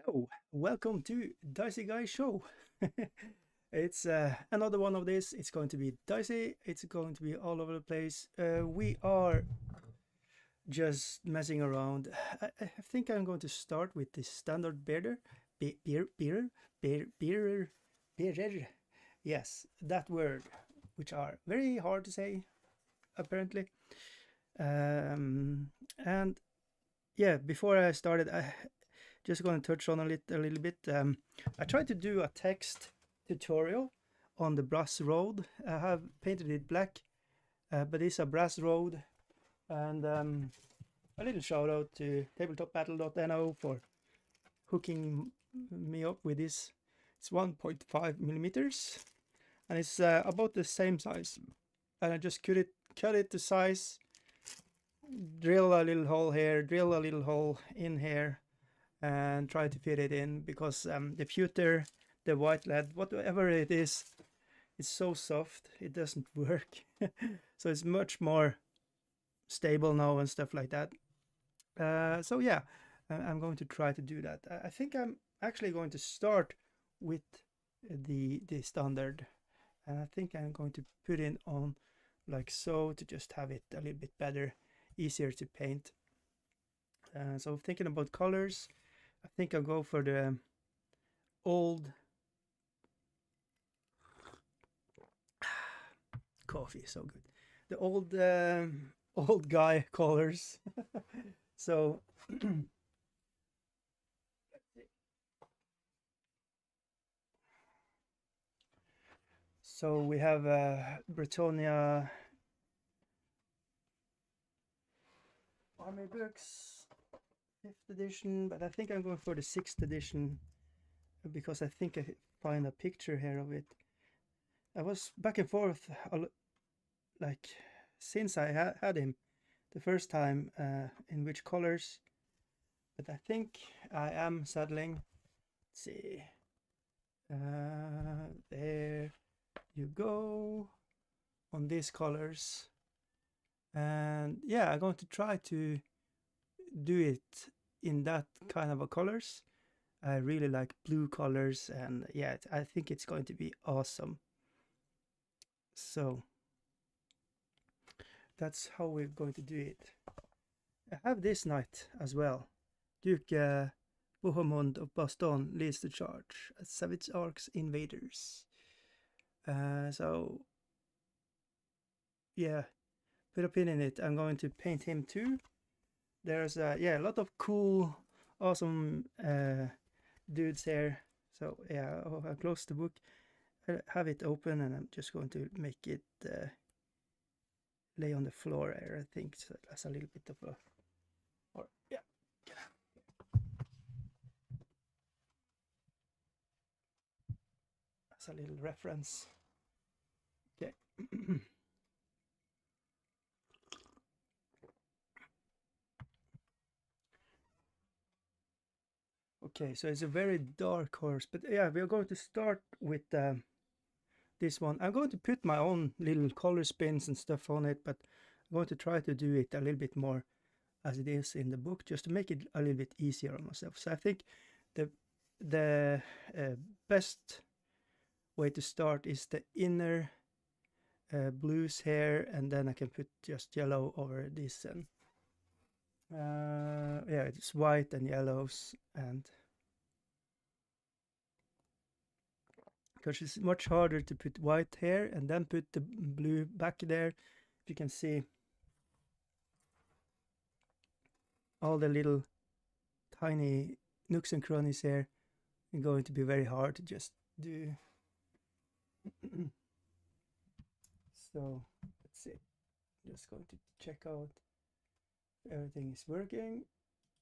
Hello, welcome to Dicey Guy Show. It's another one of this. It's going to be dicey. It's going to be all over the place. We are just messing around. I think I'm going to start with the standard beer. Yes, that word, which are very hard to say apparently. Um, and yeah, before I started, I just going to touch on a little bit. I tried to do a text tutorial on the brass road. I have painted it black, but it's a brass road. And a little shout out to tabletopbattle.no for hooking me up with this. It's 1.5 millimeters and it's about the same size. And I just cut it to size, drill a little hole here, drill a little hole in here, and try to fit it in because the pewter, the white lead, whatever it is, it's so soft it doesn't work. So it's much more stable now and stuff like that. So yeah, I'm going to try to do that. I think I'm actually going to start with the standard, and I think I'm going to put it on like so to just have it a little bit better, easier to paint. So thinking about colors, I think I'll go for the old coffee, so good. The old old guy colors. So so we have Bretonnia army books, 5th edition, but I think I'm going for the 6th edition because I think I find a picture here of it. I was back and forth like since I had him the first time in which colors, but I think I am settling. Let's see. There you go on these colors. And yeah, I'm going to try to do it in that kind of a colors. I really like blue colors, and yeah, I think it's going to be awesome. So that's how we're going to do it. I have this knight as well. Duke Bohemond of Baston leads the charge as Savage Ark's invaders. So yeah, put a pin in it. I'm going to paint him too. There's yeah, a lot of cool, awesome dudes here. So yeah, I'll close the book. I have it open, and I'm just going to make it lay on the floor here. I think so that's a little bit of a, or yeah, that's a little reference. Okay. Okay, so it's a very dark horse, but yeah, we're going to start with this one. I'm going to put my own little color spins and stuff on it, but I'm going to try to do it a little bit more as it is in the book, just to make it a little bit easier on myself. So I think the the best way to start is the inner blues here, and then I can put just yellow over this, and yeah, it's white and yellows, and because it's much harder to put white here and then put the blue back there. If you can see all the little tiny nooks and crannies here, it's going to be very hard to just do. So let's see, just going to check out if everything is working.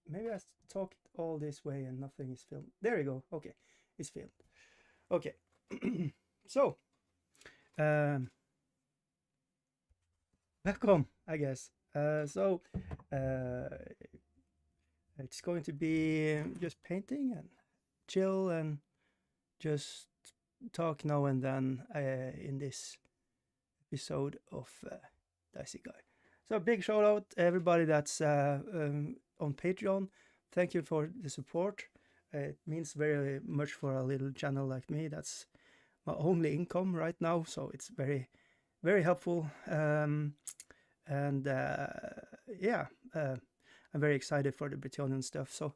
Maybe I talked all this way and nothing is filmed. There you go. Okay, it's filmed. Okay. So welcome, I guess. So it's going to be just painting and chill and just talk now and then in this episode of Dicey Guy. So big shout out everybody that's on Patreon. Thank you for the support. It means very much for a little channel like me. That's my only income right now, so it's very, very helpful. And yeah, I'm very excited for the Bretonnian stuff. So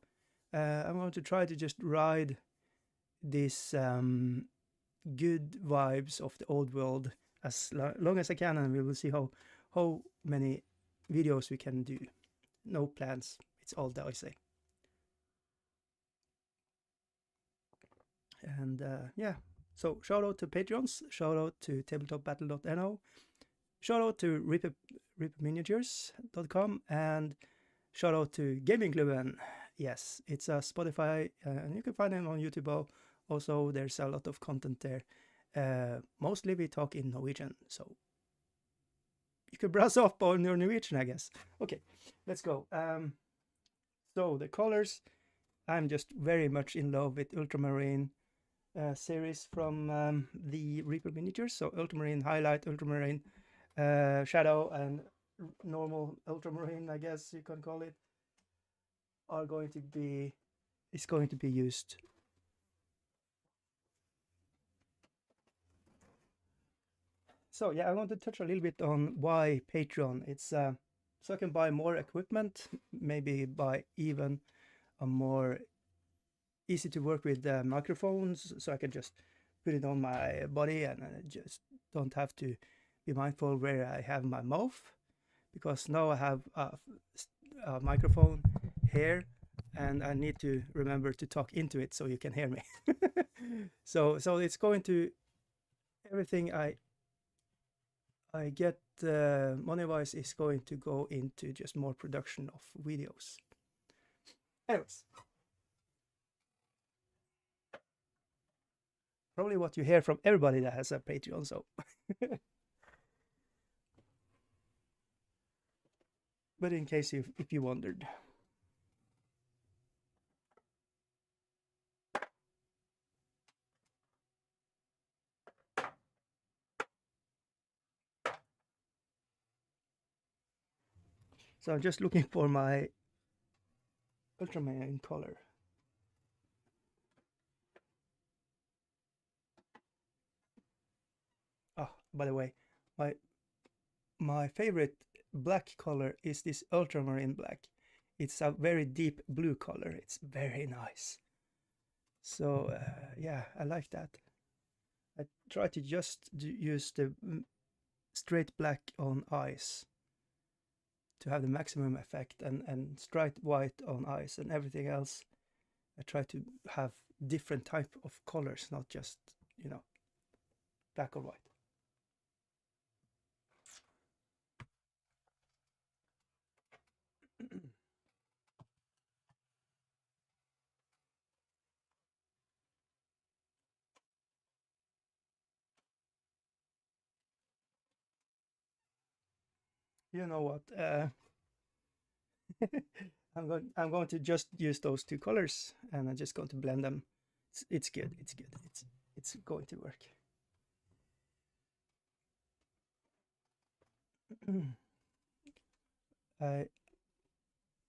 I'm going to try to just ride these good vibes of the old world as long as I can, and we will see how many videos we can do. No plans. It's all dicey. And yeah, so shout out to Patreons, shout out to tabletopbattle.no, shout out to ripperminiatures.com, and shout out to Gaming Klubben. Yes, it's a Spotify, and you can find them on YouTube. Also, there's a lot of content there. Mostly we talk in Norwegian, so you could browse up on your Norwegian, I guess. Okay, let's go. So the colors, I'm just very much in love with Ultramarine series from the Reaper Miniatures. So Ultramarine Highlight, Ultramarine Shadow, and normal Ultramarine, I guess you can call it, are going to be used. So yeah, I want to touch a little bit on why Patreon. It's so I can buy more equipment, maybe buy even a more easy to work with microphones, so I can just put it on my body and I just don't have to be mindful where I have my mouth, because now I have a microphone here and I need to remember to talk into it so you can hear me. So it's going to, everything I get money-wise is going to go into just more production of videos. Anyways, probably what you hear from everybody that has a Patreon, so. But in case if you wondered. So I'm just looking for my Ultramarine color. Oh, by the way, my favorite black color is this Ultramarine black. It's a very deep blue color. It's very nice. So yeah, I like that. I try to just use the straight black on eyes to have the maximum effect, and straight white on eyes, and everything else I try to have different type of colors, not just, you know, black or white. You know what? I'm going to just use those two colors, and I'm just going to blend them. It's good. It's good. It's going to work. I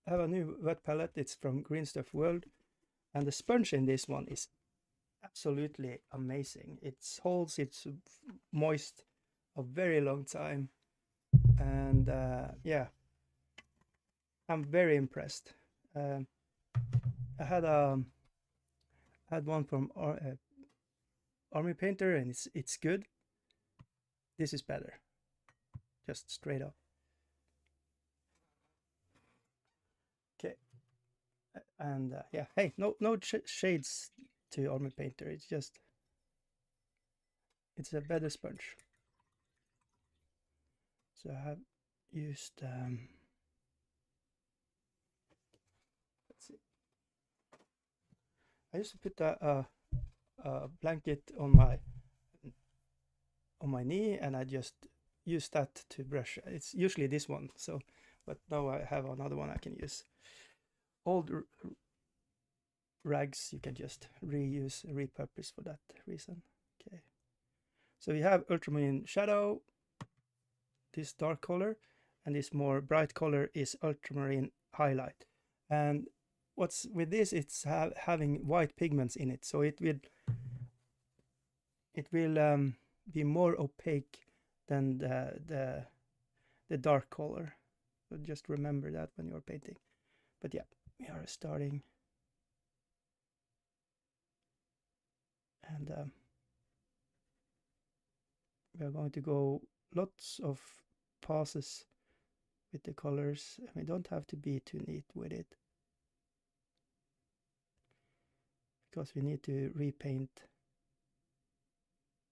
have a new wet palette. It's from Green Stuff World, and the sponge in this one is absolutely amazing. It holds its moist a very long time, and yeah, I'm very impressed. I had one from Army Painter, and it's good. This is better, just straight up. Okay, and yeah, hey, no shades to Army Painter. It's a better sponge. So I have used let's see. I used to put a blanket on my knee, and I just use that to brush. It's usually this one, so, but now I have another one I can use. Old rags you can just reuse, repurpose for that reason. Okay, so we have Ultramarine Shadow, this dark color, and this more bright color is Ultramarine Highlight. And what's with this, it's having white pigments in it, so it will be more opaque than the dark color. So just remember that when you're painting. But yeah, we are starting, and we are going to go lots of passes with the colors. We don't have to be too neat with it, because we need to repaint.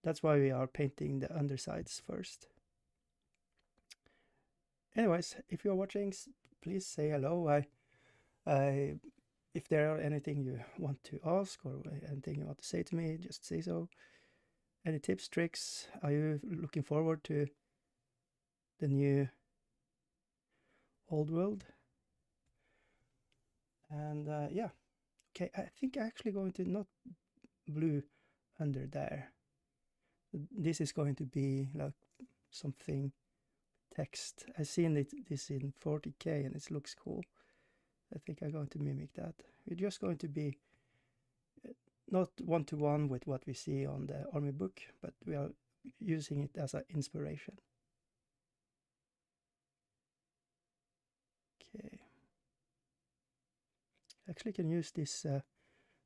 That's why we are painting the undersides first. Anyways, if you're watching, please say hello. I, if there are anything you want to ask or anything you want to say to me, just say so. Any tips, tricks? Are you looking forward to the new old world? And yeah, okay, I think I'm actually going to not blue under there. This is going to be like something text. I've seen this in 40K and it looks cool. I think I'm going to mimic that. We're just going to be not one-to-one with what we see on the army book, but we are using it as an inspiration. Okay. Actually can use this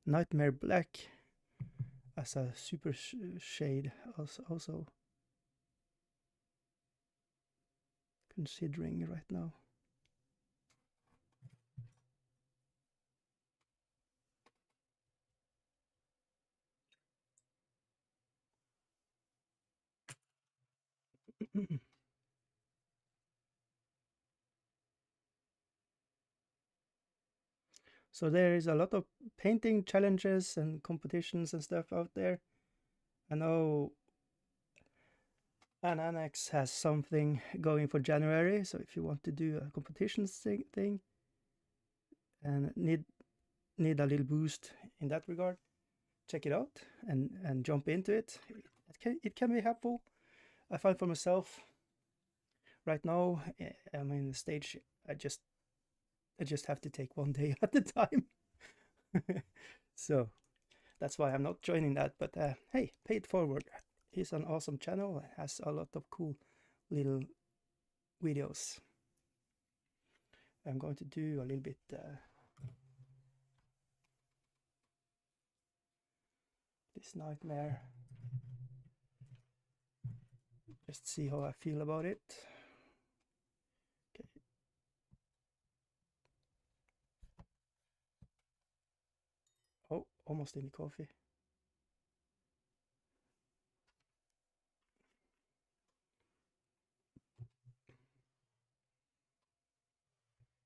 Nightmare Black as a super shade also considering right now. So there is a lot of painting challenges and competitions and stuff out there. I know an annex has something going for January, so if you want to do a competitions thing and need a little boost in that regard, check it out and jump into it. It can be helpful. I find for myself right now, I'm in the stage. I just have to take one day at a time. So that's why I'm not joining that. But hey, pay it forward. He's an awesome channel. Has a lot of cool little videos. I'm going to do a little bit this nightmare. Just see how I feel about it. Okay. Oh, almost in the coffee.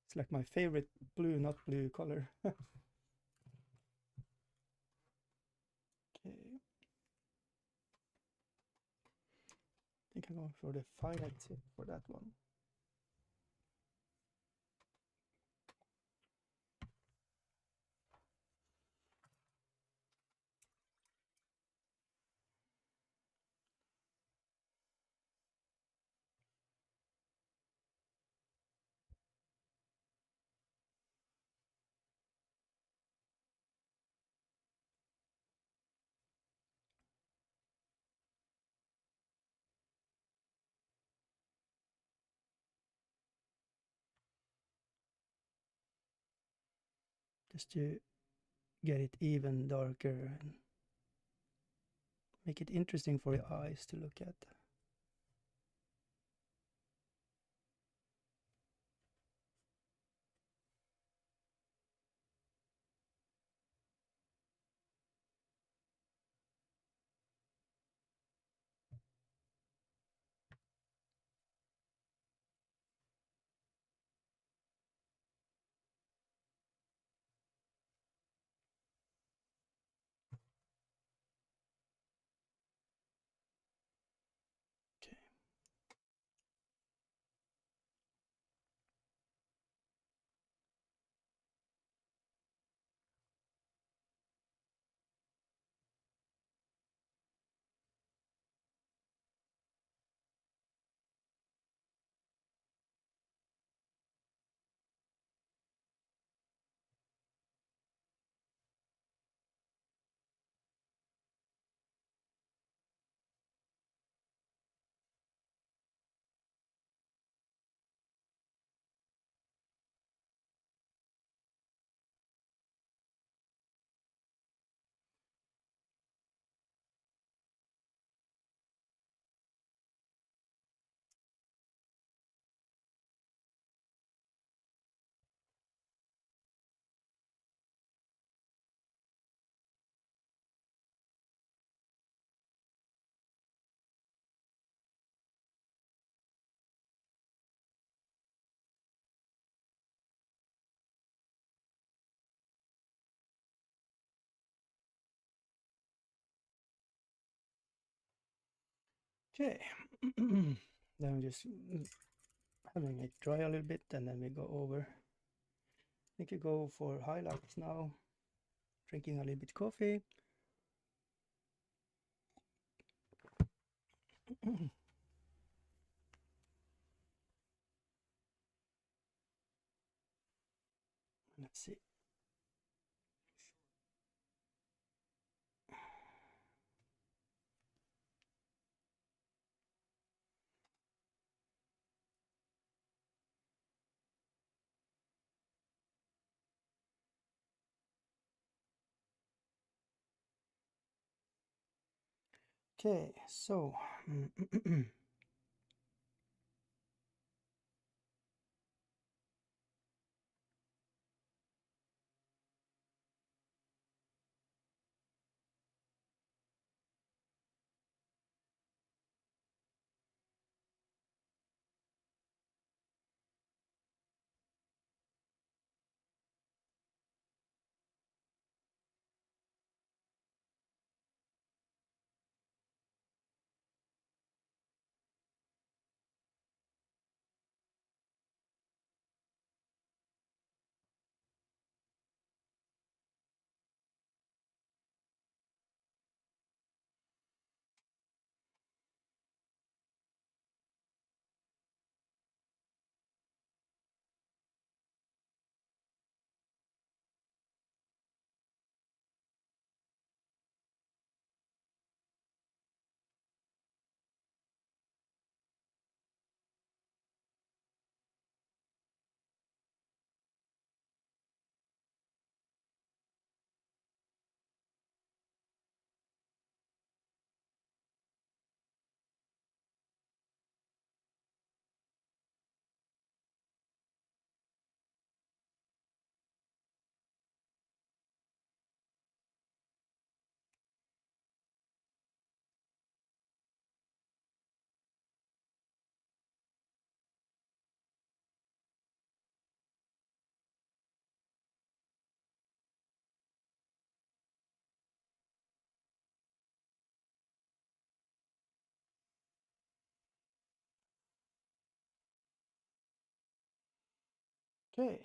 It's like my favorite blue, not blue color. Okay. I think I'm going for the final tip for that one. Just to get it even darker and make it interesting for your eyes to look at. Okay. Then just having it dry a little bit, and then we go over. I think we go for highlights now. Drinking a little bit coffee. Let's see. Okay, so okay.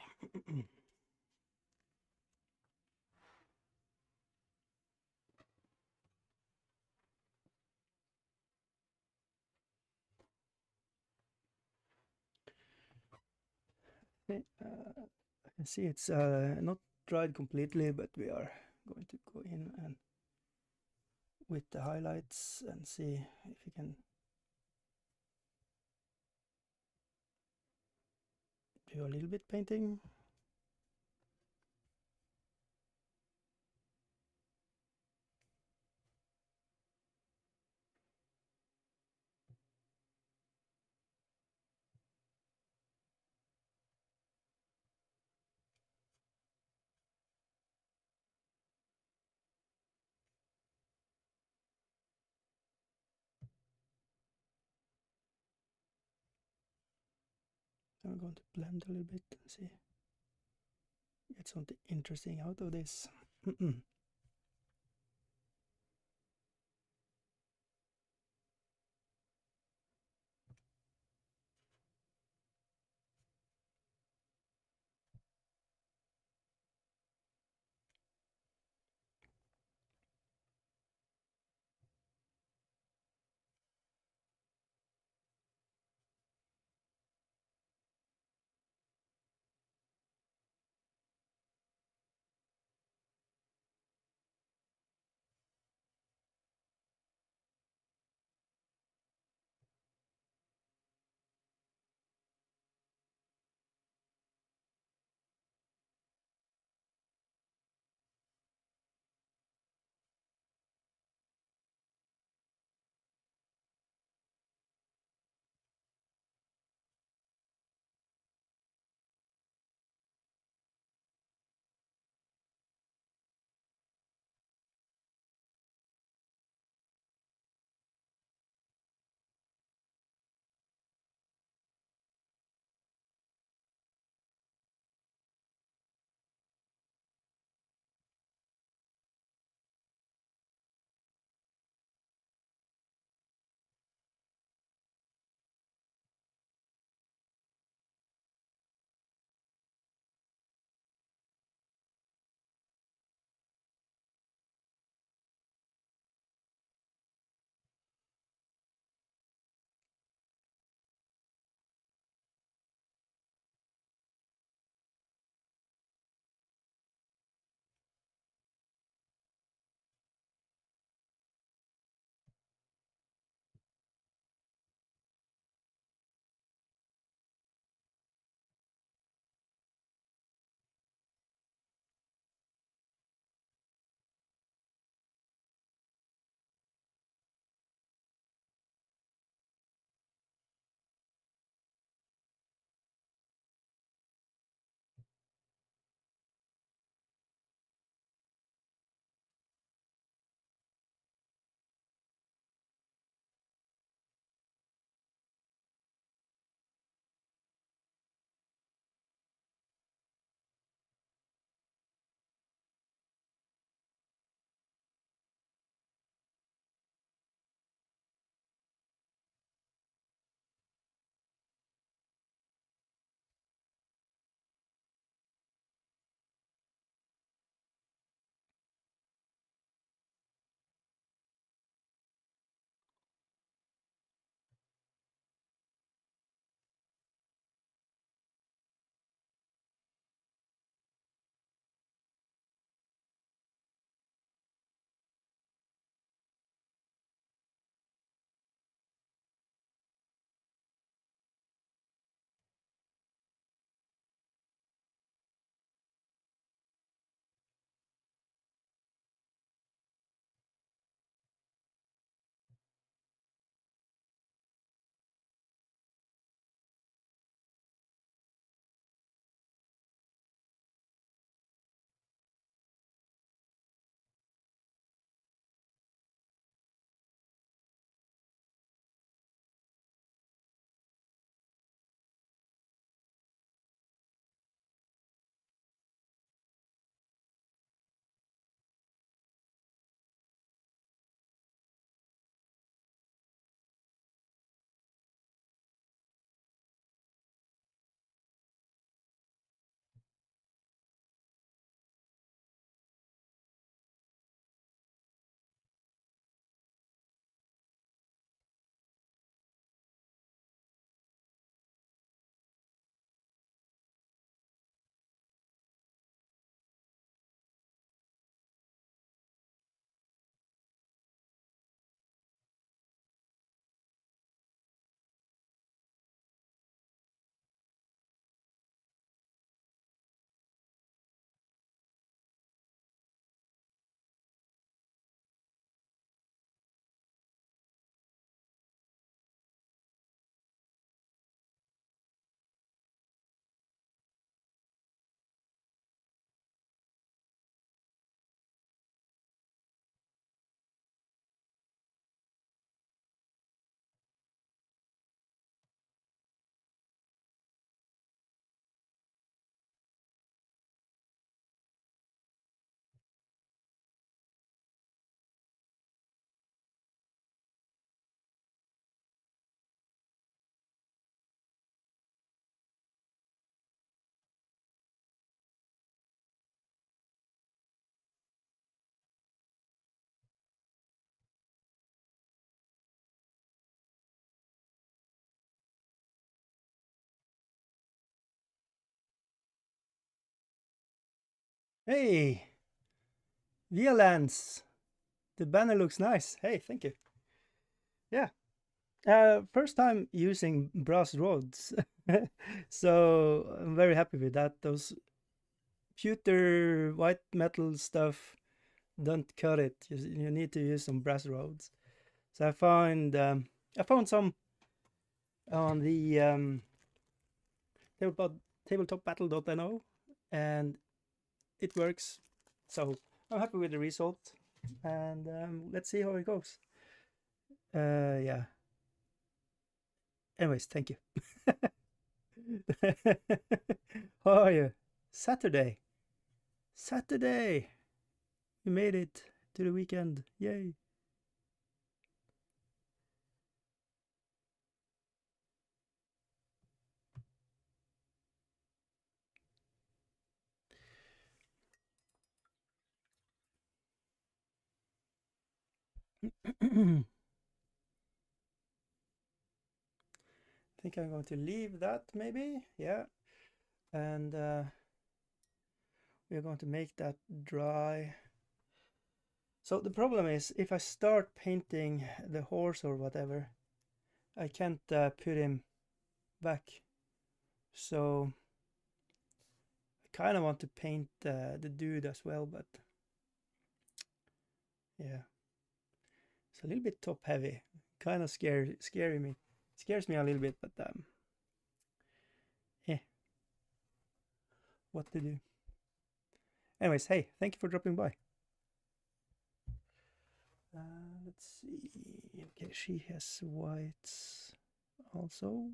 Okay, I can see it's not dried completely, but we are going to go in and with the highlights and see if we can do a little bit painting. I'm going to blend a little bit and see, get something interesting out of this. Hey, VLANs. The banner looks nice. Hey, thank you. Yeah. First time using brass rods. So I'm very happy with that. Those pewter white metal stuff don't cut it. You need to use some brass rods. So I found some on the tabletop tabletopbattle.no, and it works. So I'm happy with the result, and let's see how it goes. Yeah. Anyways, thank you. How are you? Saturday. Saturday. We made it to the weekend. Yay. I think I'm going to leave that maybe. Yeah. And we're going to make that dry. So the problem is if I start painting the horse or whatever, I can't put him back. So I kind of want to paint the dude as well, but yeah, it's a little bit top heavy. Kind of scary me. Scares me a little bit, but yeah, what to do. Anyways, hey, thank you for dropping by. Let's see. Okay, she has whites also.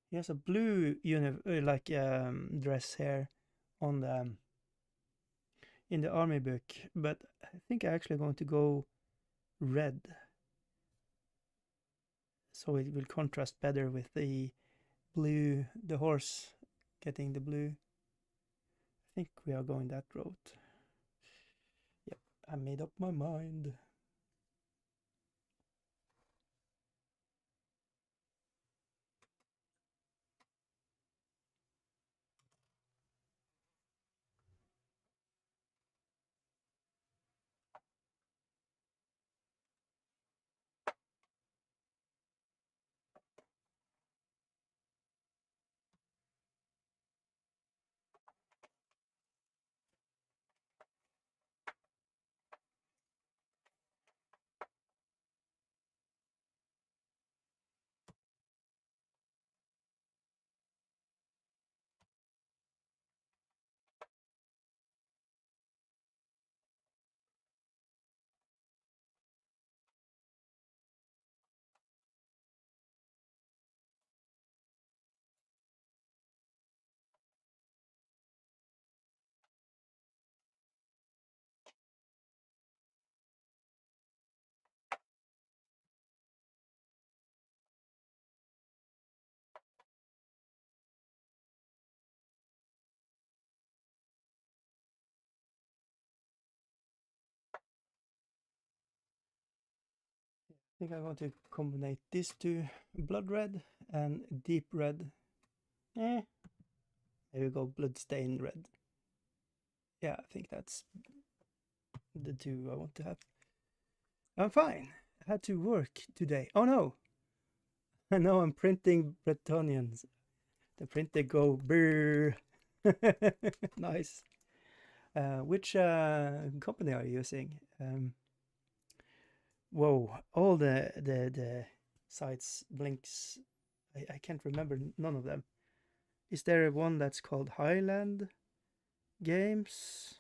He has a blue dress here on the in the army book, but I think I'm actually going to go red, so it will contrast better with the blue, the horse getting the blue. I think we are going that route. Yep, I made up my mind. I think I'm going to combine these two, blood red and deep red. There we go, bloodstained red. Yeah, I think that's the two I want to have. I'm fine. I had to work today. Oh no! I know I'm printing Bretonians. The printer go brrr. Nice. Which company are you using? Whoa! All the sites blinks. I can't remember none of them. Is there one that's called Highland Games?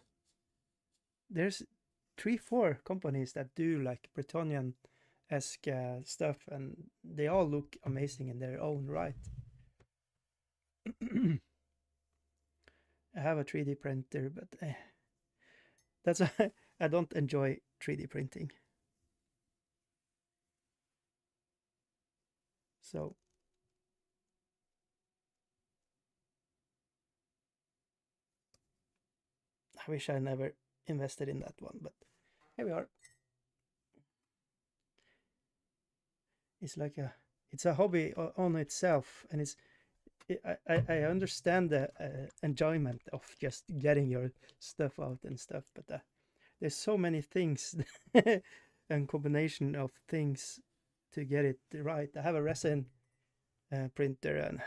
There's 3, 4 companies that do like Bretonian esque stuff, and they all look amazing in their own right. I have a 3D printer, but that's I don't enjoy 3D printing. So I wish I never invested in that one, but here we are. It's like it's a hobby on itself, and I understand the enjoyment of just getting your stuff out and stuff, but there's so many things and combination of things to get it right. I have a resin printer, and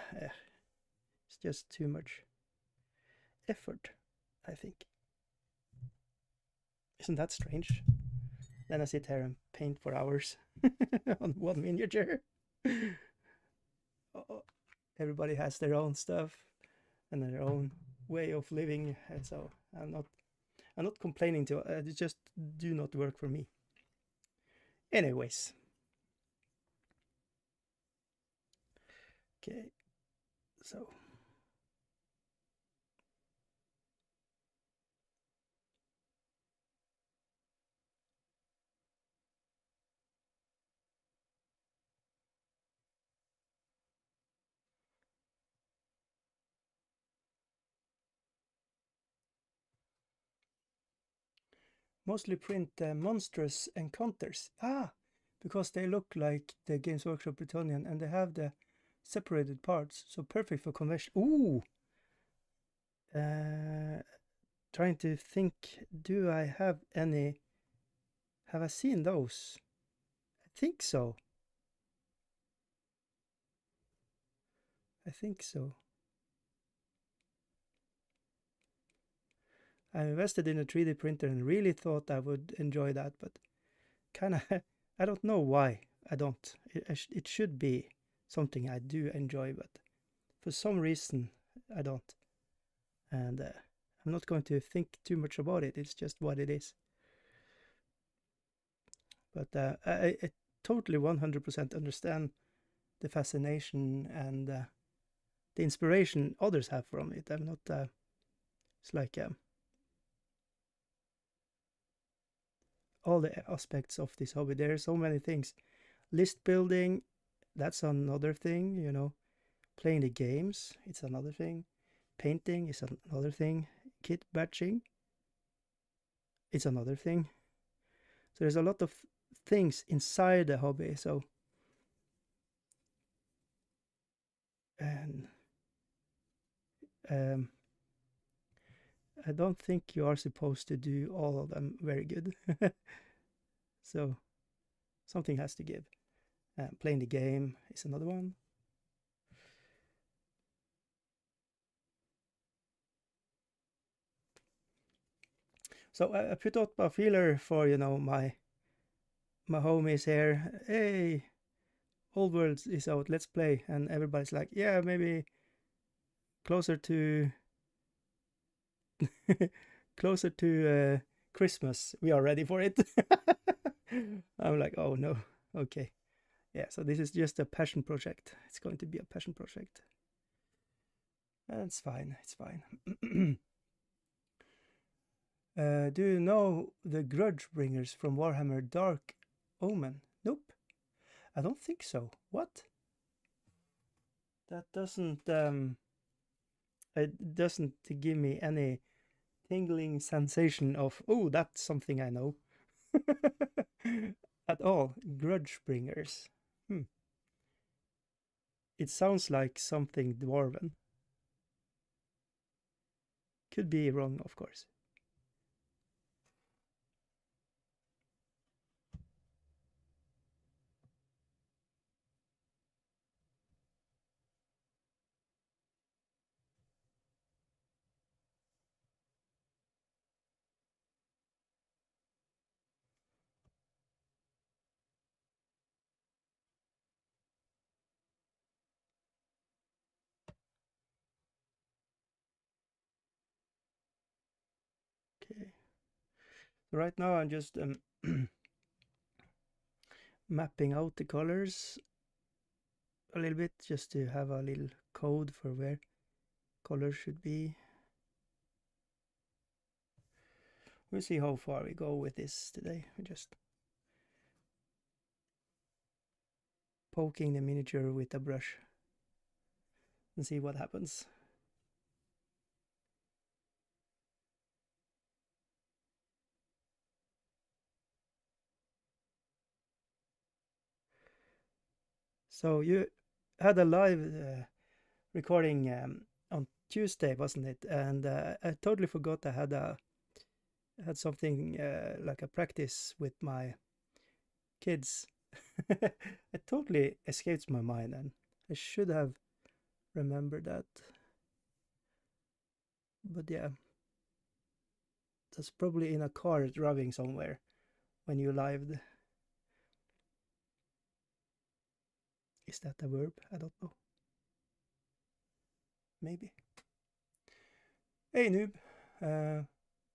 it's just too much effort, I think. Isn't that strange? Then I sit here and paint for hours on one miniature. Everybody has their own stuff and their own way of living, and so I'm not complaining to it just do not work for me. Anyways, okay, so mostly print monstrous encounters. Ah, because they look like the Games Workshop Bretonnian and they have the separated parts, so perfect for conversion. Ooh, trying to think, do I have any? Have I seen those? I think so. I think so. I invested in a 3D printer and really thought I would enjoy that, but kind of, I don't know why I don't. It should be something I do enjoy, but for some reason I don't. And I'm not going to think too much about it. It's just what it is. But I totally 100% understand the fascination and the inspiration others have from it. I'm not. It's like all the aspects of this hobby. There are so many things. List building, that's another thing. You know, playing the games, it's another thing. Painting is another thing. Kit batching, it's another thing. So there's a lot of things inside the hobby. So and um, I don't think you are supposed to do all of them very good. So something has to give. Playing the game is another one. So I put up a feeler for my homies here. Hey, Old World is out. Let's play. And everybody's like, yeah, maybe closer to closer to Christmas. We are ready for it. I'm like, oh no. Okay. Yeah, so this is just a passion project. It's going to be a passion project. It's fine. It's fine. Do you know the Grudge Bringers from Warhammer Dark Omen? Nope. I don't think so. What? That doesn't give me any tingling sensation of, oh, that's something I know. At all. Grudge Bringers. Hmm. It sounds like something dwarven. Could be wrong, of course. Okay. Right now I'm just mapping out the colors a little bit just to have a little code for where colors should be. We'll see how far we go with this today. We're just poking the miniature with a brush and see what happens. So you had a live recording on Tuesday, wasn't it? And I totally forgot I had something like a practice with my kids. It totally escapes my mind, and I should have remembered that. But yeah, that's probably in a car driving somewhere when you lived. Is that a verb? I don't know. Maybe. Hey noob,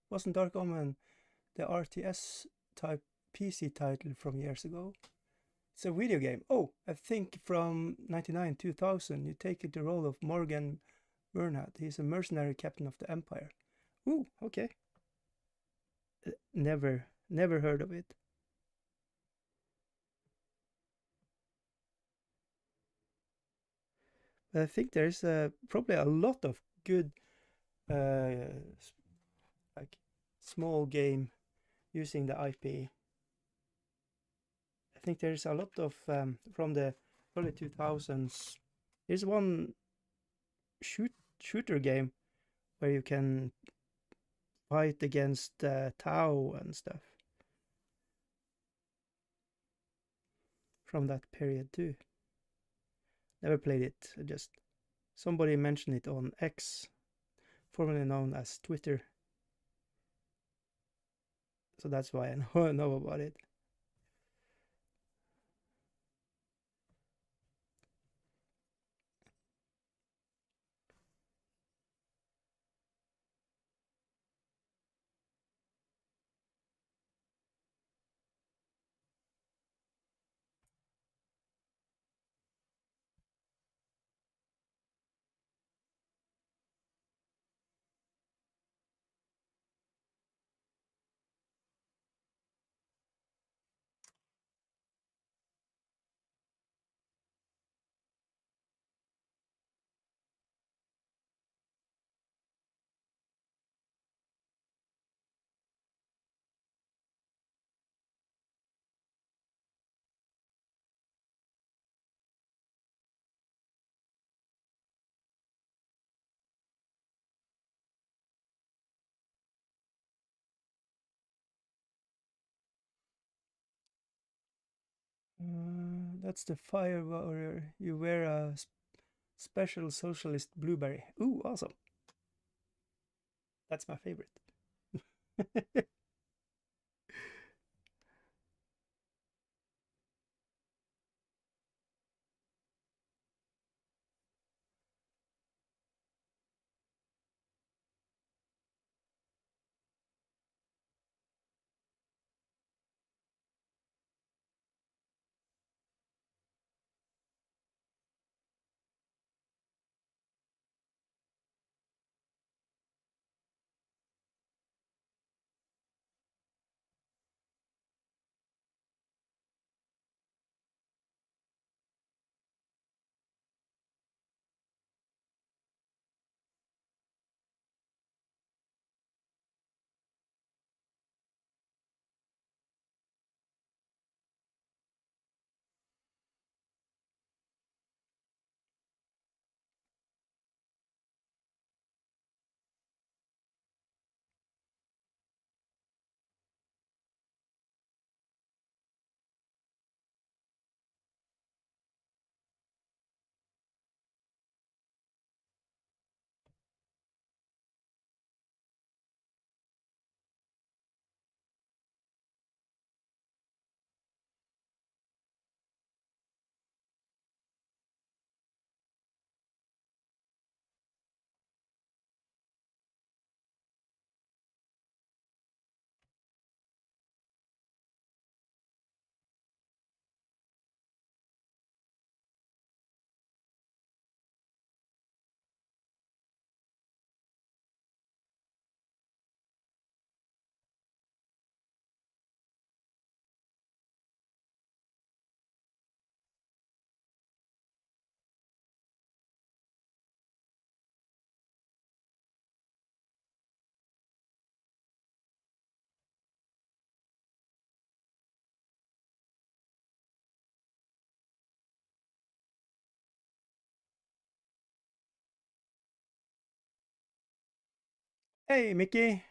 wasn't Dark Omen the RTS type PC title from years ago? It's a video game. Oh, I think from 99 2000, you take the role of Morgan Bernhardt. He's a mercenary captain of the Empire. Ooh, okay. Never heard of it. But I think there's probably a lot of good, uh, like small game using the IP. I think there's a lot of from the early 2000s. There's one shooter game where you can fight against Tau and stuff from that period too. Never played it. Just somebody mentioned it on X, formerly known as Twitter. So that's why I know about it. That's the Fire Warrior. You wear a special socialist blueberry. Ooh, awesome. That's my favorite. Hey, Mickey.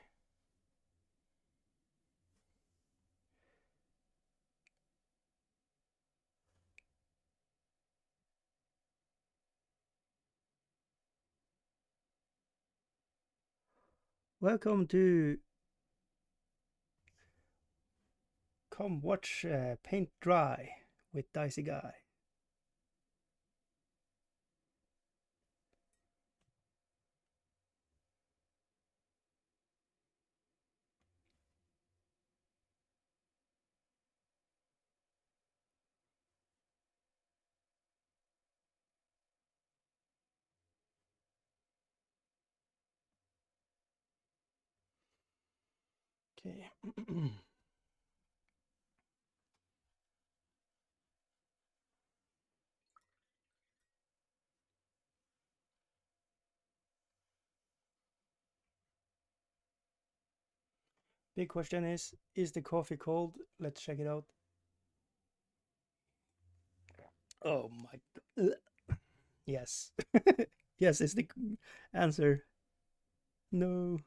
Welcome to come watch paint dry with Dicey Guy. Okay. Big question is the coffee cold? Let's check it out. Oh my god. Yes. Yes, is the answer. No.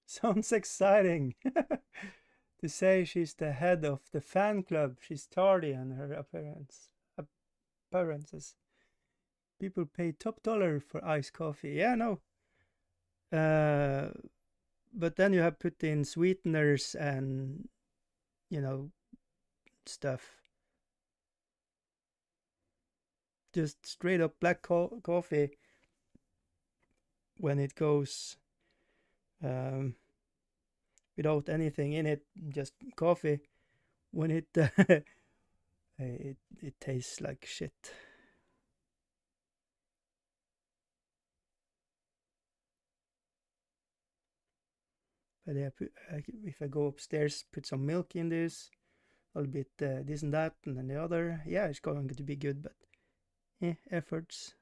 Sounds exciting. To say she's the head of the fan club. She's tardy on her appearances. People pay top dollar for iced coffee. Yeah, no. Uh, but then you have put in sweeteners and you know stuff. Just straight up black coffee when it goes um, without anything in it, just coffee. When it tastes like shit. But yeah, if I go upstairs, put some milk in this, a little bit this and that, and then the other. Yeah, it's going to be good, but efforts.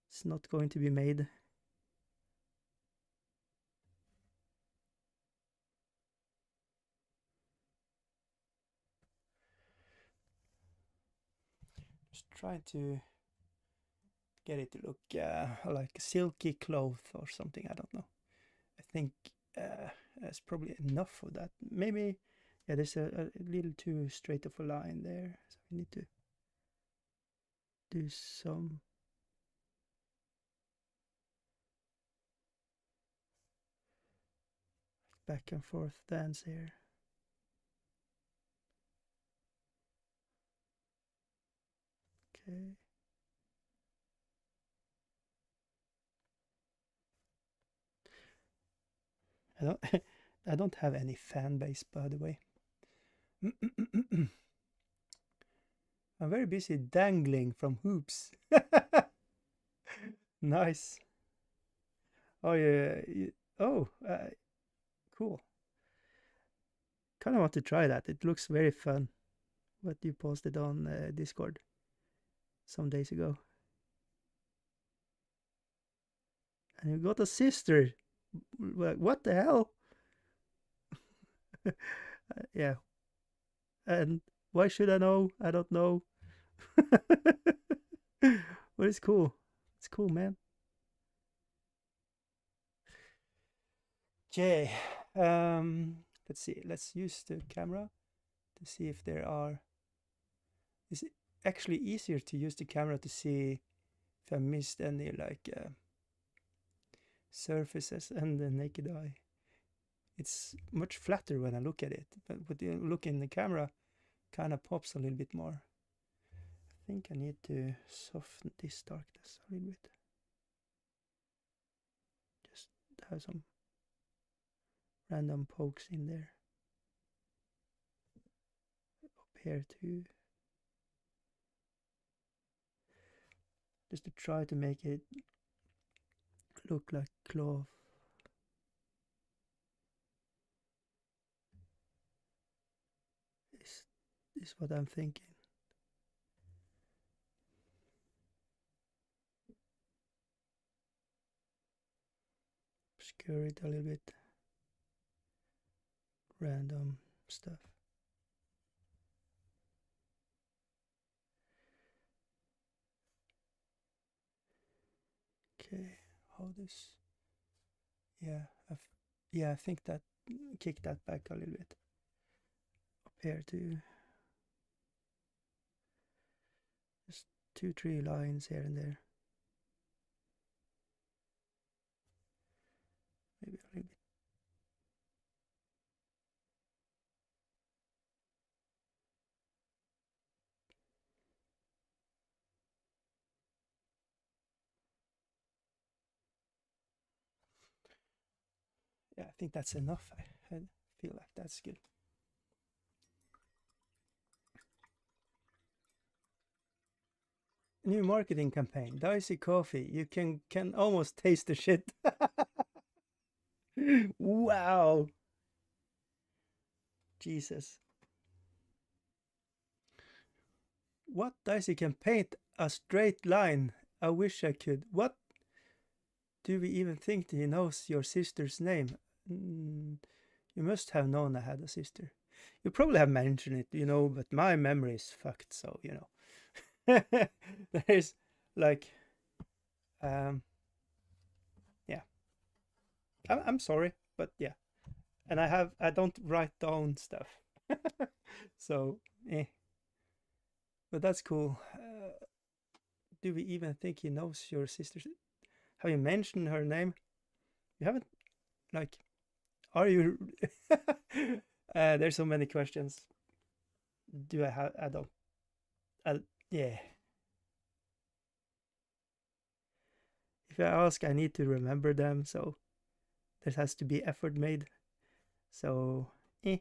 It's not going to be made. Just try to get it to look like a silky cloth or something. I don't know. I think that's probably enough of that. Maybe, yeah, there's a little too straight of a line there. So we need to do some back and forth dance here. Okay. I don't, I don't have any fan base, by the way. I'm very busy dangling from hoops. Nice. Oh yeah. Oh, cool. Kind of want to try that. It looks very fun. What you posted on Discord some days ago. And you got a sister. What the hell? Yeah. And why should I know? I don't know. But it's cool. It's cool, man. Okay. Let's see. Let's use the camera to see if there are. It's actually easier to use the camera to see if I missed any like surfaces and the naked eye. It's much flatter when I look at it, but when you look in the camera, kind of pops a little bit more. I think I need to soften this darkness a little bit. Just have some random pokes in there. Up here too. just to try to make it look like cloth. Is what I'm thinking. Obscure it a little bit. Random stuff. Okay, how this? Yeah, yeah, I think that kick that back a little bit. Up here to just 2-3 lines here and there. Maybe a little bit. Yeah, I think that's enough. I feel like that's good. New marketing campaign, Dicey Coffee. You can almost taste the shit. Wow. Jesus. What Dicey can paint a straight line? I wish I could. What do we even think he knows your sister's name? You must have known I had a sister. You probably have mentioned it, but my memory is fucked, so there's like um yeah. I'm sorry, but yeah. And I don't write down stuff. So but that's cool. Do we even think he knows your sister? Have you mentioned her name? You haven't, like, are you? There's so many questions. Do I have? I don't. Yeah. If I ask, I need to remember them, so there has to be effort made. So, eh.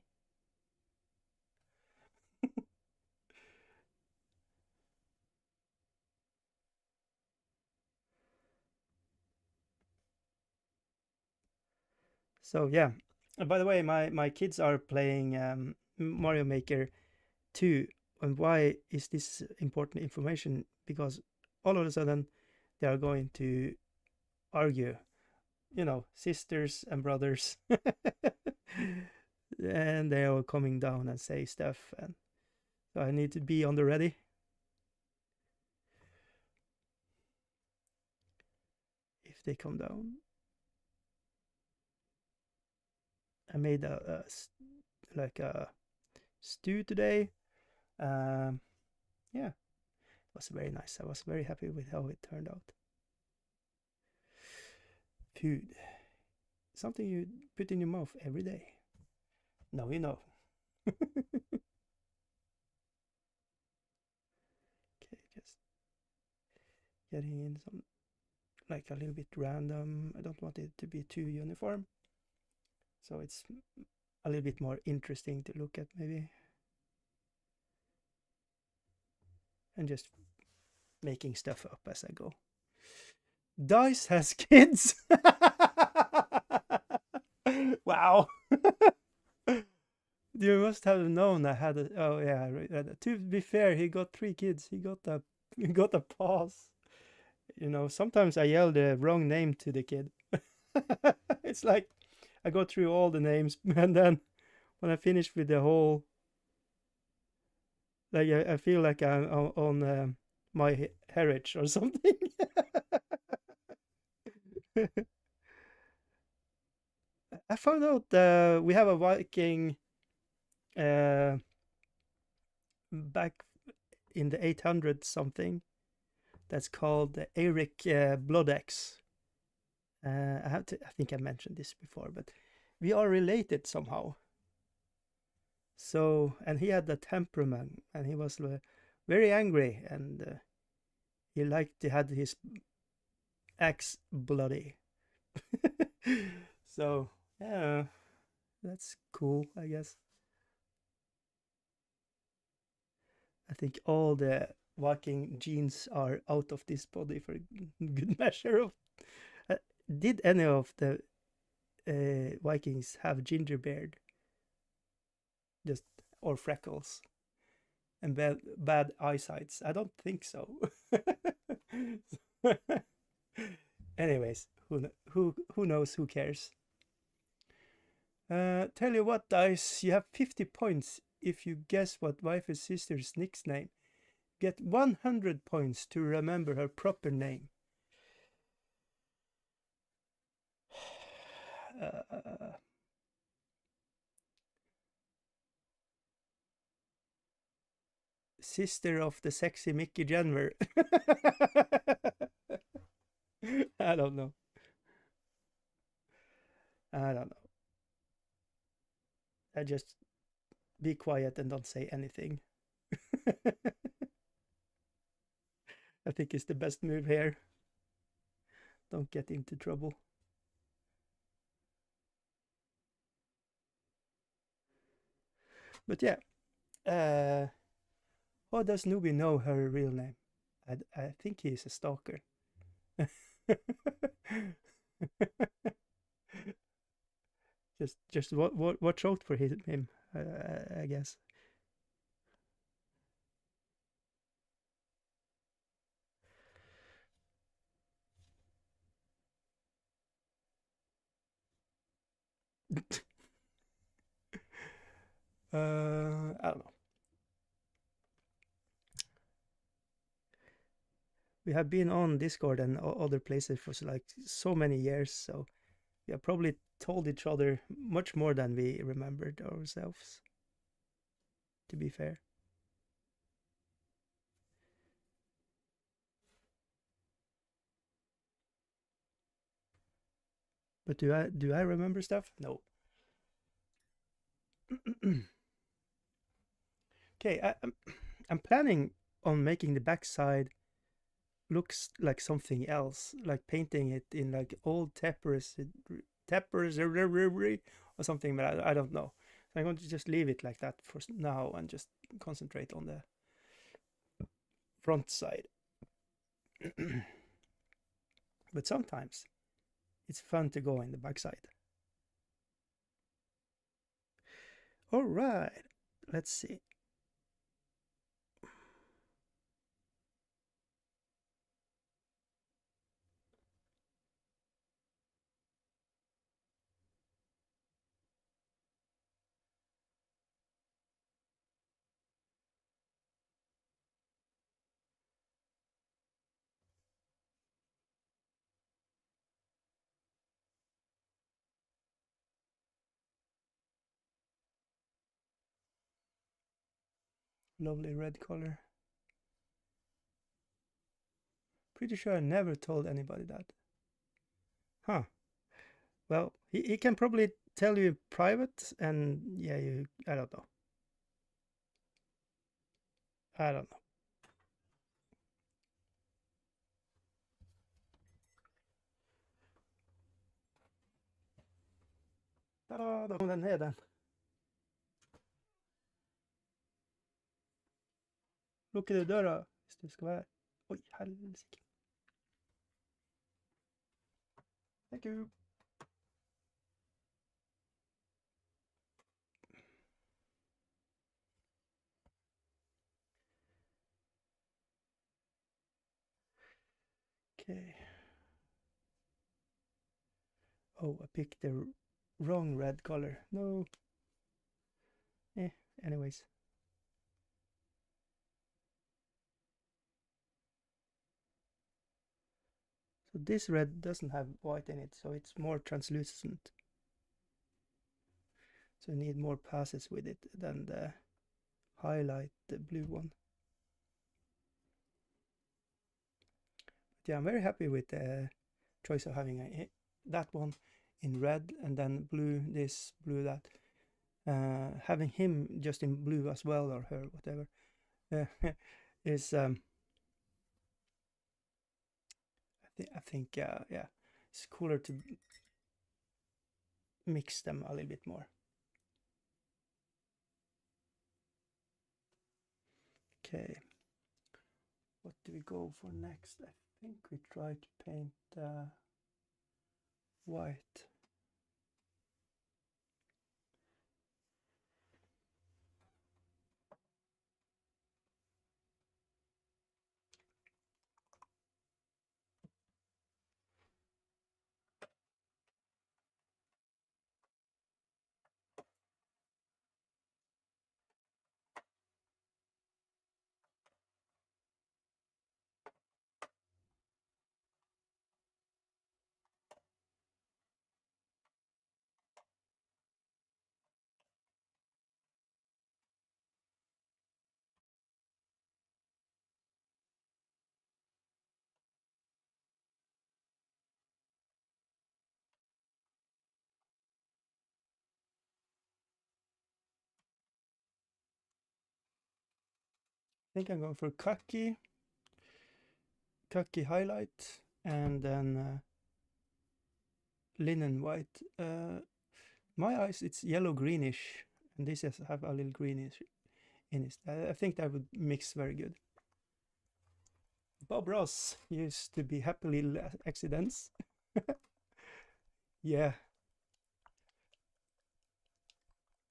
So yeah. By the way, my kids are playing Mario Maker 2. And why is this important information? Because all of a sudden they are going to argue, sisters and brothers. And they are coming down and say stuff, and so I need to be on the ready. If they come down, I made like a stew today. Yeah, it was very nice. I was very happy with how it turned out. Food, something you put in your mouth every day. Now you know. Okay, just getting in some, like, a little bit random. I don't want it to be too uniform, so it's a little bit more interesting to look at, maybe. And just making stuff up as I go. Dice has kids. Wow. You must have known I had a. Oh yeah, to be fair, he got 3 kids. He got a pass. Sometimes I yell the wrong name to the kid. It's like I go through all the names, and then when I finish with the whole, like, I feel like I'm on my heritage or something. I found out we have a Viking uh, back in the 800 something that's called Eric Bloodaxe. I think I mentioned this before, but we are related somehow. So, and he had the temperament, and he was very angry, and he liked to have his axe bloody. So, yeah, that's cool, I guess. I think all the Viking genes are out of this body for a good measure of. Uh, did any of the Vikings have ginger beard, just or freckles and bad eyesights? I don't think so. Anyways, who knows? Who cares? Tell you what, Dice, you have 50 points if you guess what wife's sister's Nick's name. Get 100 points to remember her proper name. Sister of the sexy Mickey Jenner. I don't know. I don't know. I just be quiet and don't say anything. I think it's the best move here. Don't get into trouble. But yeah, how does Nubi know her real name? I think he's a stalker. just watch out for him. I guess. I don't know. We have been on Discord and other places for like so many years, so we have probably told each other much more than we remembered ourselves. To be fair. But do I remember stuff? No. Okay, I'm planning on making the backside looks like something else, like painting it in like old tapestry or something, but I don't know. So I'm going to just leave it like that for now and just concentrate on the front side. But sometimes it's fun to go in the backside. All right, let's see. Lovely red color. Pretty sure I never told anybody that. Huh. Well, he can probably tell you private, and yeah, I don't know. I don't know. Ta-da, da kom den ned, den. Lukker du døra hvis du skal være. Oi, helsike. Thank you. Okay. Oh, I picked the wrong red color. No. Anyways. So this red doesn't have white in it, so it's more translucent. So you need more passes with it than the highlight, the blue one. But yeah, I'm very happy with the choice of having that one in red and then blue this, blue that. Having him just in blue as well, or her, whatever, is I think yeah, it's cooler to mix them a little bit more. Okay. What do we go for next? I think we try to paint white. I think I'm going for khaki highlight, and then linen white. My eyes, it's yellow greenish, and this has have a little greenish in it. I think that would mix very good. Bob Ross used to be Happy Little Accidents. Yeah,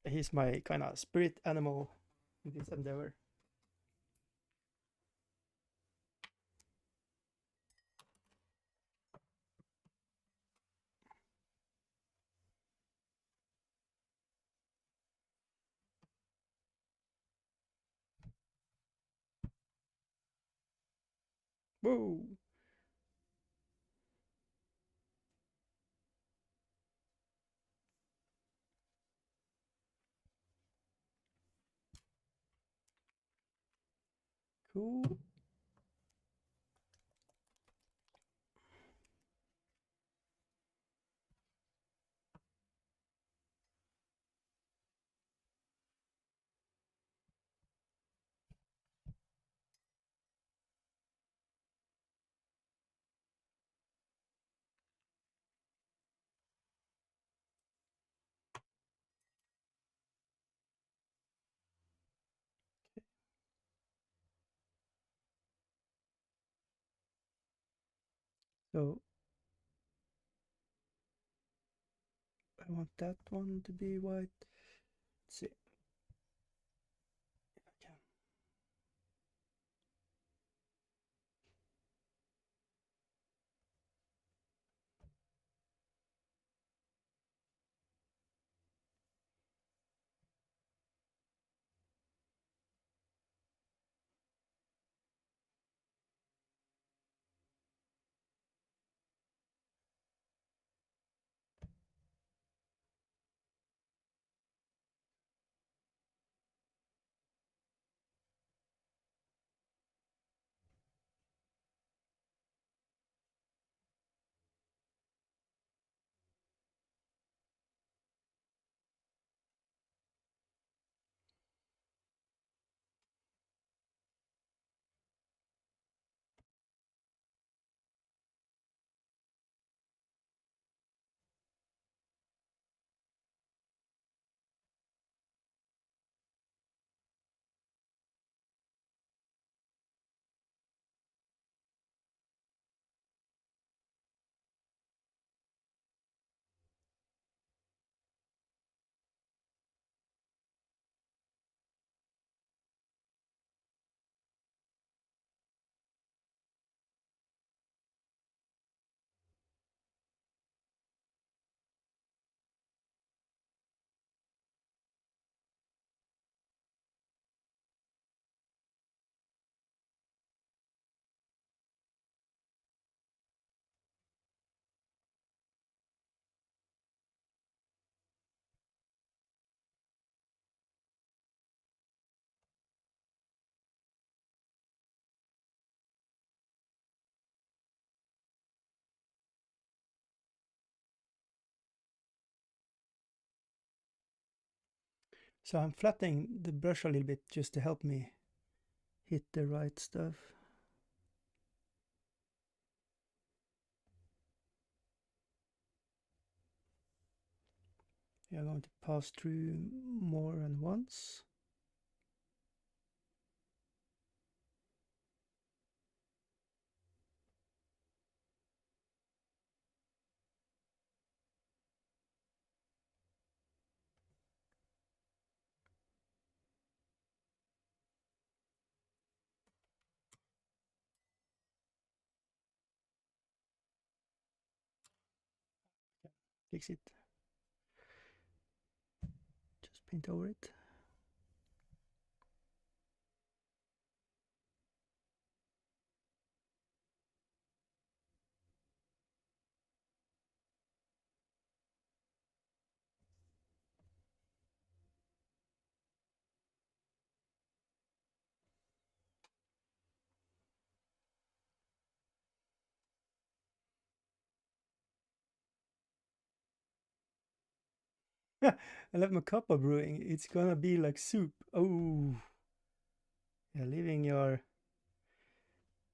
he's my kind of spirit animal in this endeavor. Whoa! Cool. So I want that one to be white. Let's see if I can. So I'm flattening the brush a little bit just to help me hit the right stuff. We are going to pass through more than once. fix it. Just paint over it. I left my cup of brewing. It's gonna be like soup. Oh, yeah, leaving your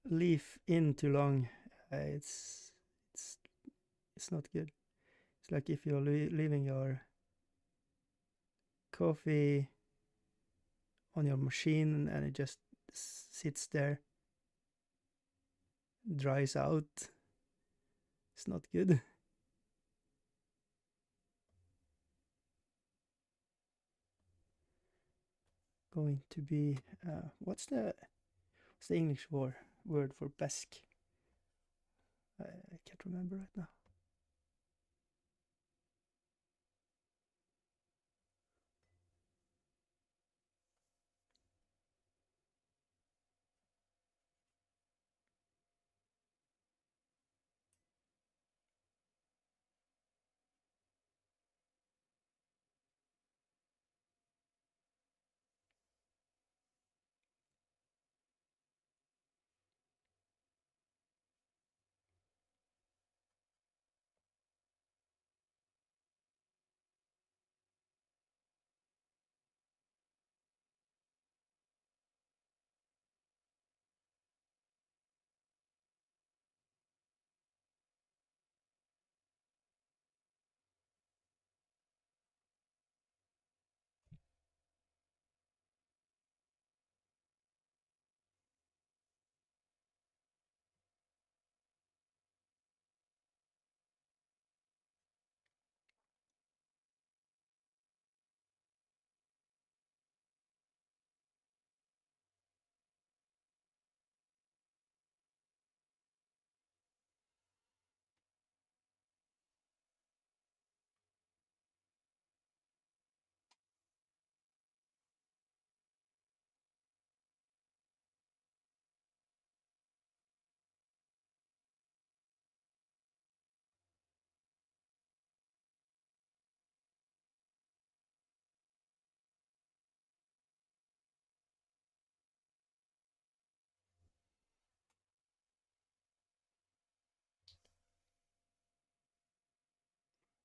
leaf in too long. It's it's not good. It's like if you're leaving your coffee on your machine and it just sits there, dries out. It's not good. Going to be what's the English word for besk? I can't remember right now.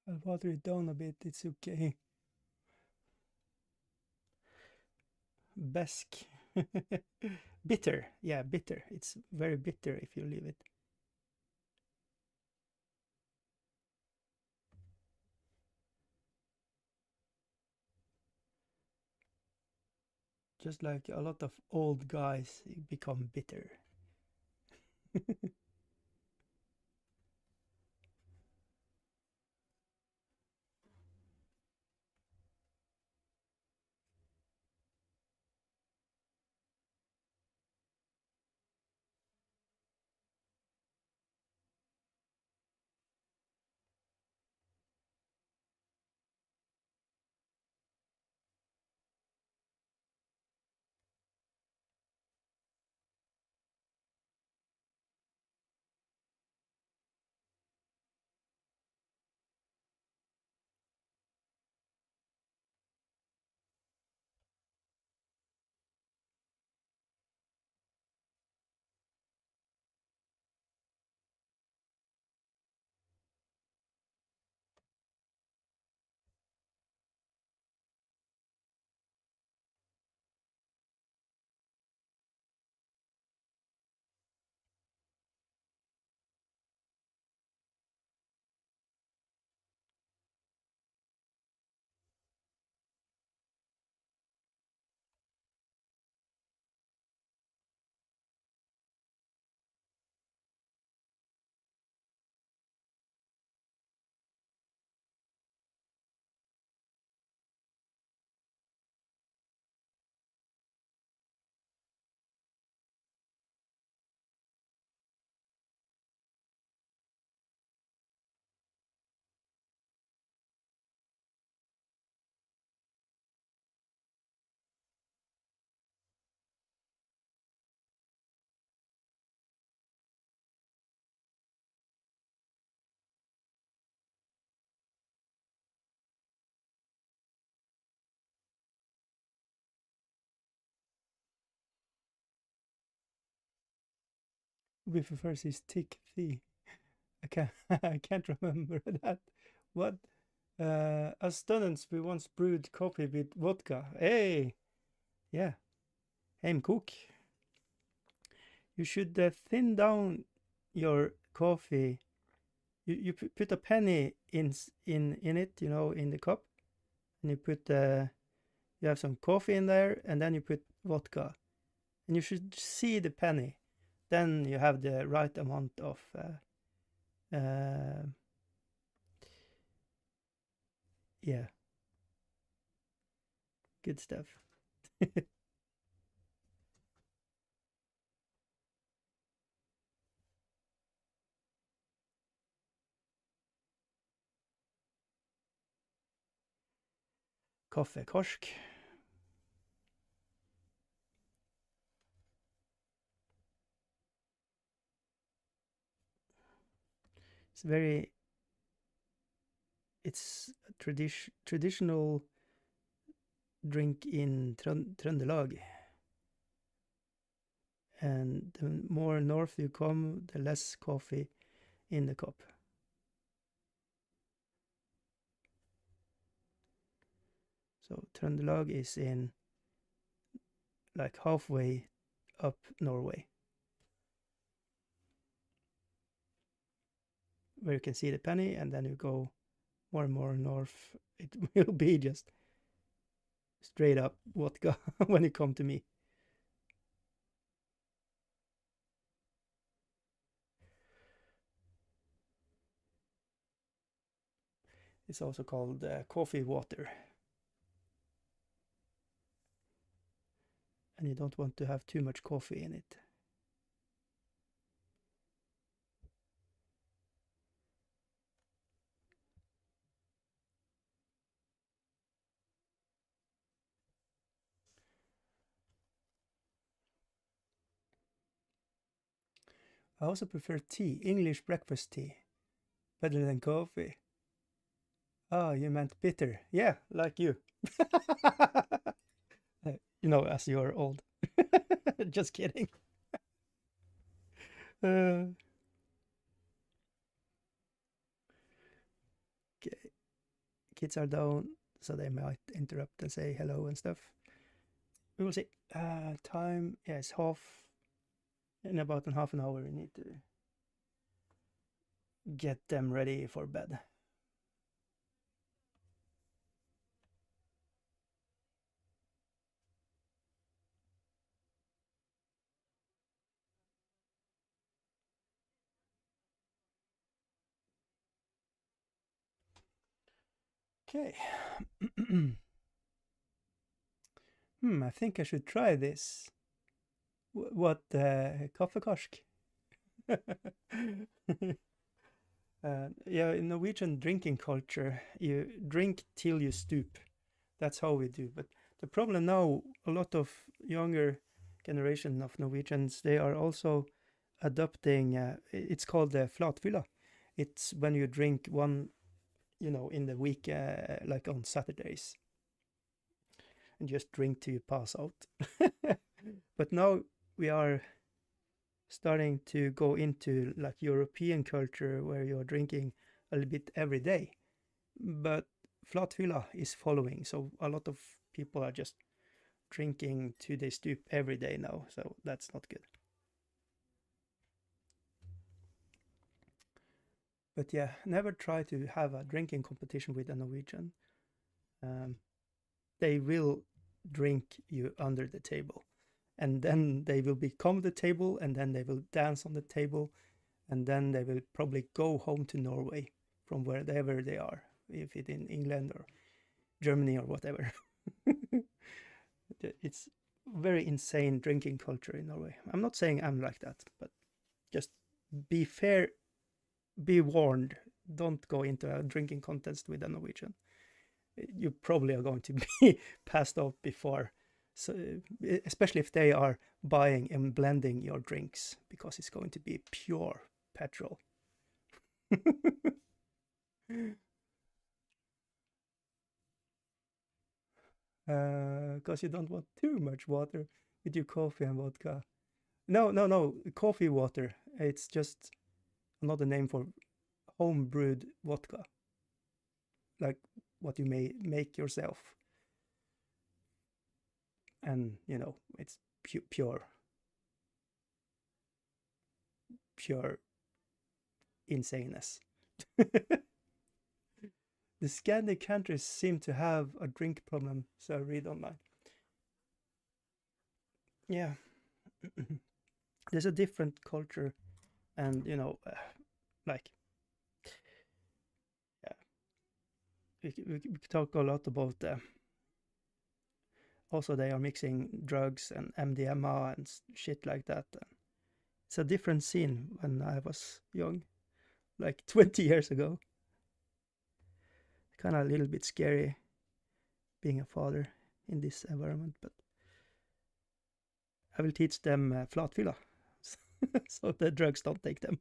I'll water it down a bit. It's okay. Besk. Bitter. Yeah, bitter. It's very bitter if you leave it. Just like a lot of old guys become bitter. We prefers his thick tea. I can't I can't remember that. What? As students, we once brewed coffee with vodka. Hey, yeah, Aim Cook. You should thin down your coffee. You put a penny in it, you know, in the cup, and you have some coffee in there, and then you put vodka, and you should see the penny. Then you have the right amount of yeah, good stuff. Kaffekorsk. It's very it's a traditional drink in Trøndelag. And the more north you come, the less coffee in the cup. So Trøndelag is in like halfway up Norway, where you can see the penny, and then you go more and more north. It will be just straight up vodka when you come to me. It's also called coffee water, and you don't want to have too much coffee in it. I also prefer tea, English breakfast tea, better than coffee. Oh, you meant bitter. Yeah, like you. You know, as you're old. Just kidding. Uh, okay. Kids are down, so they might interrupt and say hello and stuff. We will see. Time, yes, in about half an hour, we need to get them ready for bed. Okay. I think I should try this. What, kaffekarsk? Yeah, in Norwegian drinking culture, you drink till you stoop. That's how we do. But the problem now, a lot of younger generation of Norwegians, they are also adopting. It's called the flatfylla. It's when you drink one, you know, in the week, like on Saturdays, and just drink till you pass out. But now we are starting to go into like European culture where you're drinking a little bit every day. But flatfylla is following, so a lot of people are just drinking to the stoop every day now, so that's not good. But yeah, never try to have a drinking competition with a Norwegian. Um, they will drink you under the table, and then they will become the table, and then they will dance on the table, and then they will probably go home to Norway from wherever they are, if it's in England or Germany or whatever. It's very insane drinking culture in Norway. I'm not saying I'm like that, but just be fair, be warned. Don't go into a drinking contest with a Norwegian. You probably are going to be passed out before. So, especially if they are buying and blending your drinks, because it's going to be pure petrol. Because you don't want too much water with your coffee and vodka. No, no, no. Coffee water. It's just another name for home brewed vodka, like what you may make yourself. And, it's pure insaneness. The Scandinavian countries seem to have a drink problem, so I read online. Yeah, there's a different culture, and like, yeah, we could talk a lot about. Also, they are mixing drugs and MDMA and shit like that. It's a different scene when I was young, like 20 years ago. Kind of a little bit scary being a father in this environment, but I will teach them flatfylla, so the drugs don't take them.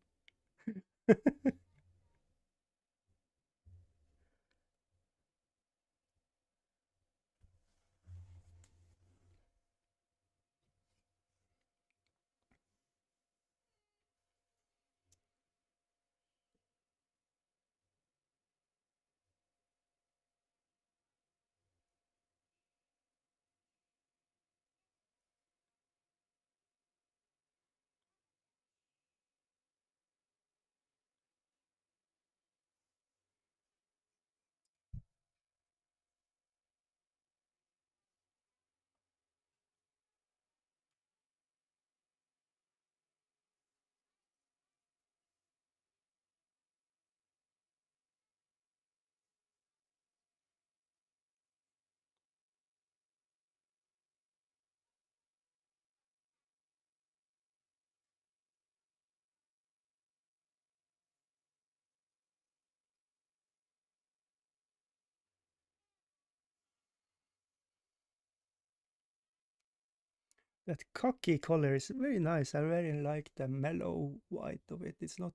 That cocky color is very nice. I really like the mellow white of it. It's not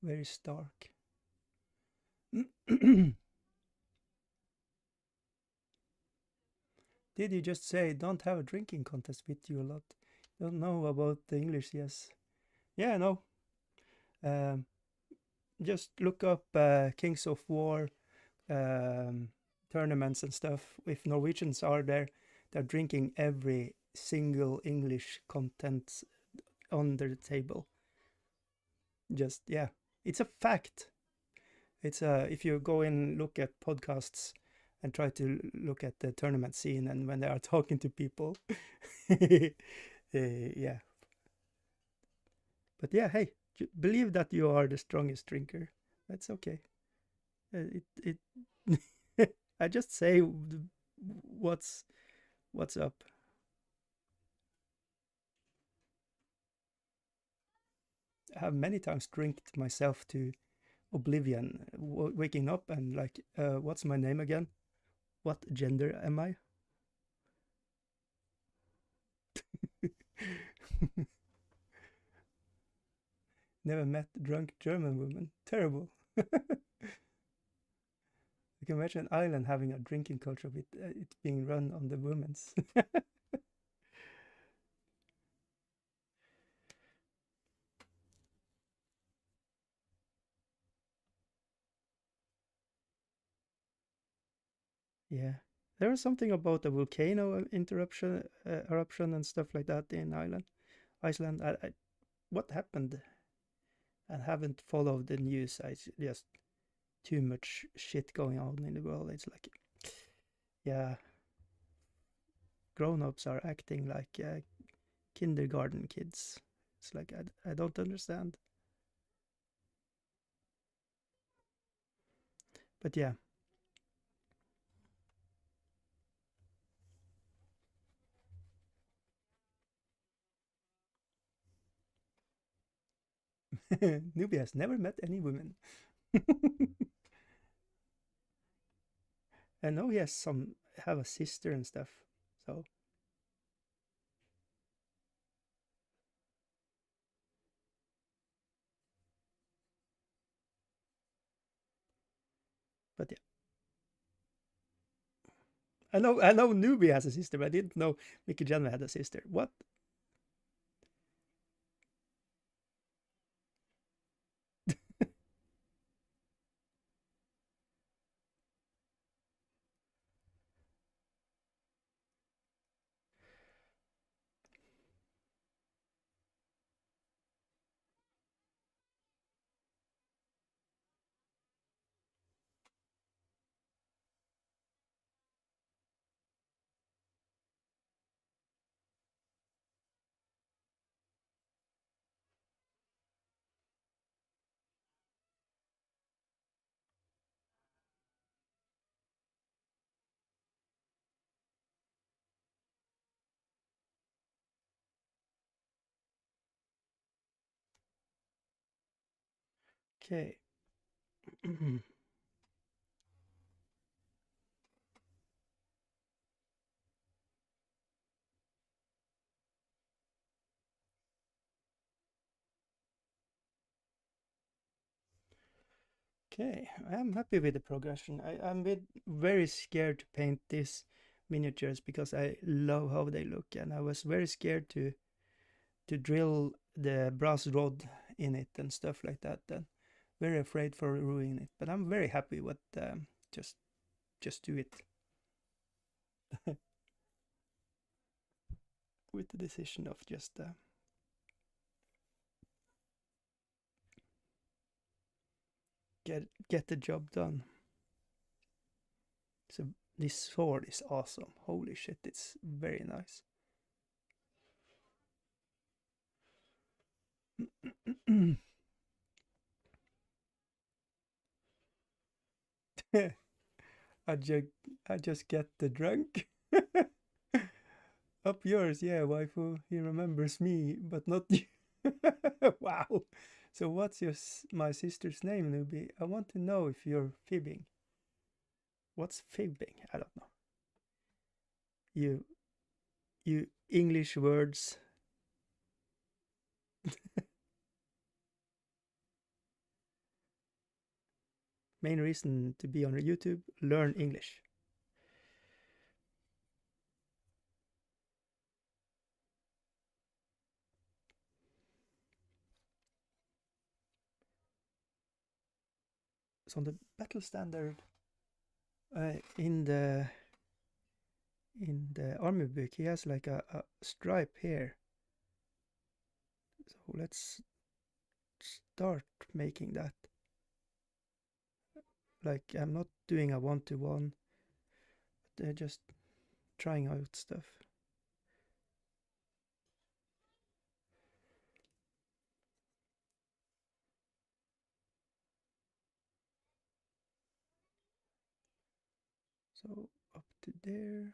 very stark. Did you just say don't have a drinking contest with you a lot? Don't know about the English, yes. Yeah, no. Um, just look up Kings of War um, tournaments and stuff. If Norwegians are there, they're drinking every single English content on the table. Just, yeah, it's a fact. It's if you go and look at podcasts and try to look at the tournament scene and when they are talking to people, yeah. But yeah, hey, believe that you are the strongest drinker. That's okay. It I just say what's what's up. I have many times drinked myself to oblivion, waking up and like, what's my name again? What gender am I? Never met drunk German woman. Terrible. You can imagine an island having a drinking culture with it being run on the women's. Yeah. There was something about a volcano eruption and stuff like that in Iceland. What happened? I haven't followed the news. I just too much shit going on in the world. It's like, yeah, grown-ups are acting like kindergarten kids. It's like I don't understand. But yeah, Nubia has never met any women. I know he has some have a sister and stuff. So, but yeah, I know Nubia has a sister, but I didn't know Mickey Jenner had a sister. What? Okay. Okay, I'm happy with the progression. I'm very scared to paint these miniatures because I love how they look, and I was very scared to drill the brass rod in it and stuff like that. And very afraid for ruining it. But I'm very happy with just just do it with the decision of just get the job done. So this sword is awesome. Holy shit, it's very nice. I just I just get the drunk. Up yours, yeah, waifu. He remembers me, but not you. Wow. So what's my sister's name, Nubi? I want to know if you're fibbing. What's fibbing? I don't know. You you English words. Main reason to be on YouTube, learn English. So the battle standard in the army book, he has like a stripe here. So let's start making that. Like I'm not doing a one-to-one, they're just trying out stuff. So up to there.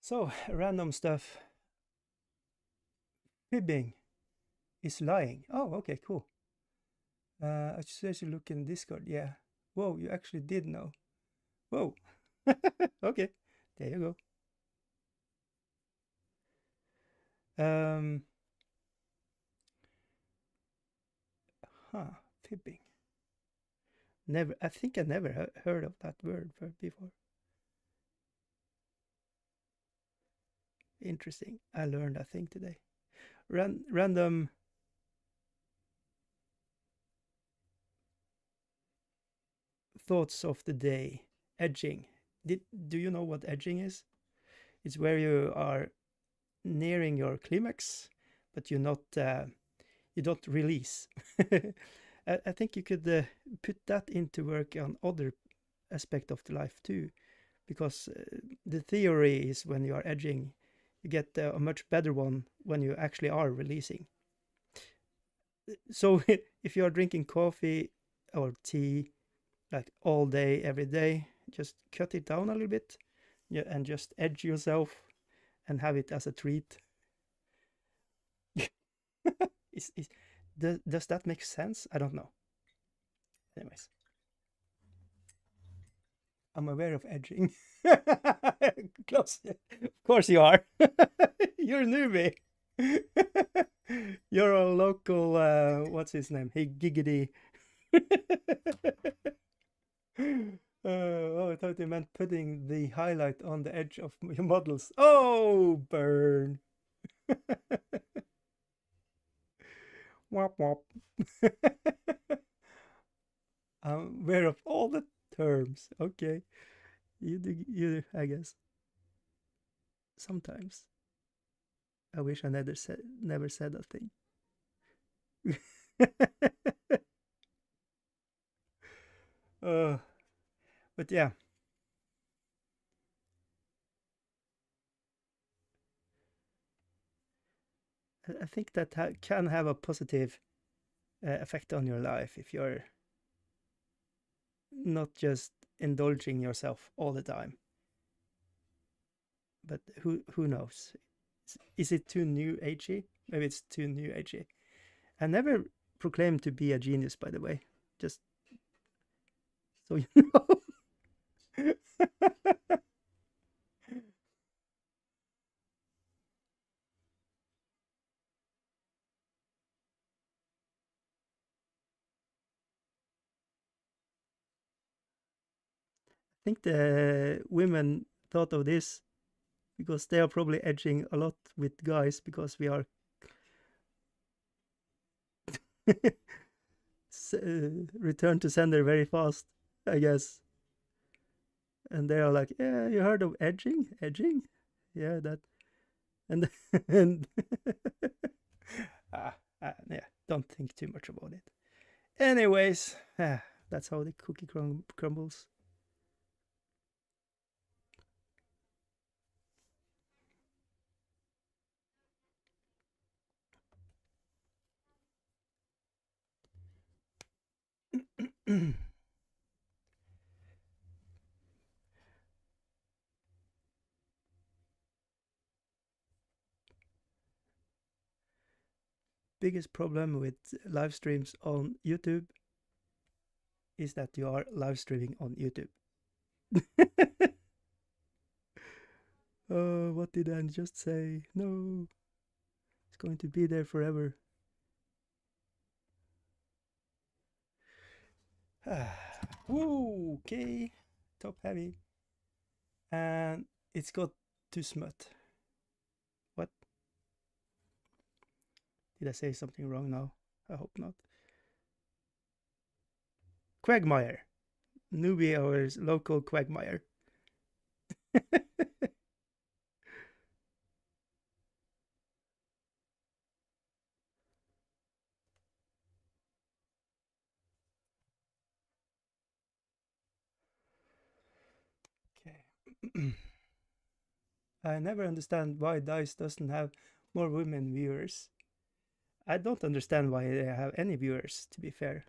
So random stuff. Fibbing is lying. Oh, okay, cool. I should look in Discord. Yeah. Whoa, you actually did know. Whoa. Okay, there you go. Fibbing. Never. I think I never heard of that word before. Interesting. I learned a thing today. Random thoughts of the day. Edging. Do you know what edging is? It's where you are nearing your climax, but you don't release. I think you could put that into work on other aspect of the life too, because the theory is when you are edging, you get a much better one when you actually are releasing. So if you are drinking coffee or tea like all day every day, just cut it down a little bit, yeah, and just edge yourself and have it as a treat. is does that make sense? I don't know. Anyways, I'm aware of edging. Close. Of course you are. You're a newbie. You're a local. What's his name? Hey, Giggity. Oh, I thought you meant putting the highlight on the edge of your models. Oh, burn. Wop wop. I'm aware of all the terms. Okay. You, I guess. Sometimes. I wish I never said a thing. uh, but yeah, I think that can have a positive effect on your life if you're not just indulging yourself all the time. But who knows? Is it too new agey? Maybe it's too new agey. I never proclaimed to be a genius, by the way. Just so you know. I think the women thought of this because they are probably edging a lot with guys because we are return to sender very fast, I guess. And they are like, "Yeah, you heard of edging? Edging? Yeah, that." And and yeah, don't think too much about it. Anyways, that's how the cookie crumbles. Biggest problem with live streams on YouTube is that you are live streaming on YouTube. Oh, what did I just say? No, it's going to be there forever. Woo, okay, top heavy. And it's got too smut. What? Did I say something wrong now? I hope not. Quagmire. Newbie our local Quagmire. Okay. I never understand why Dice doesn't have more women viewers. I don't understand why they have any viewers, to be fair.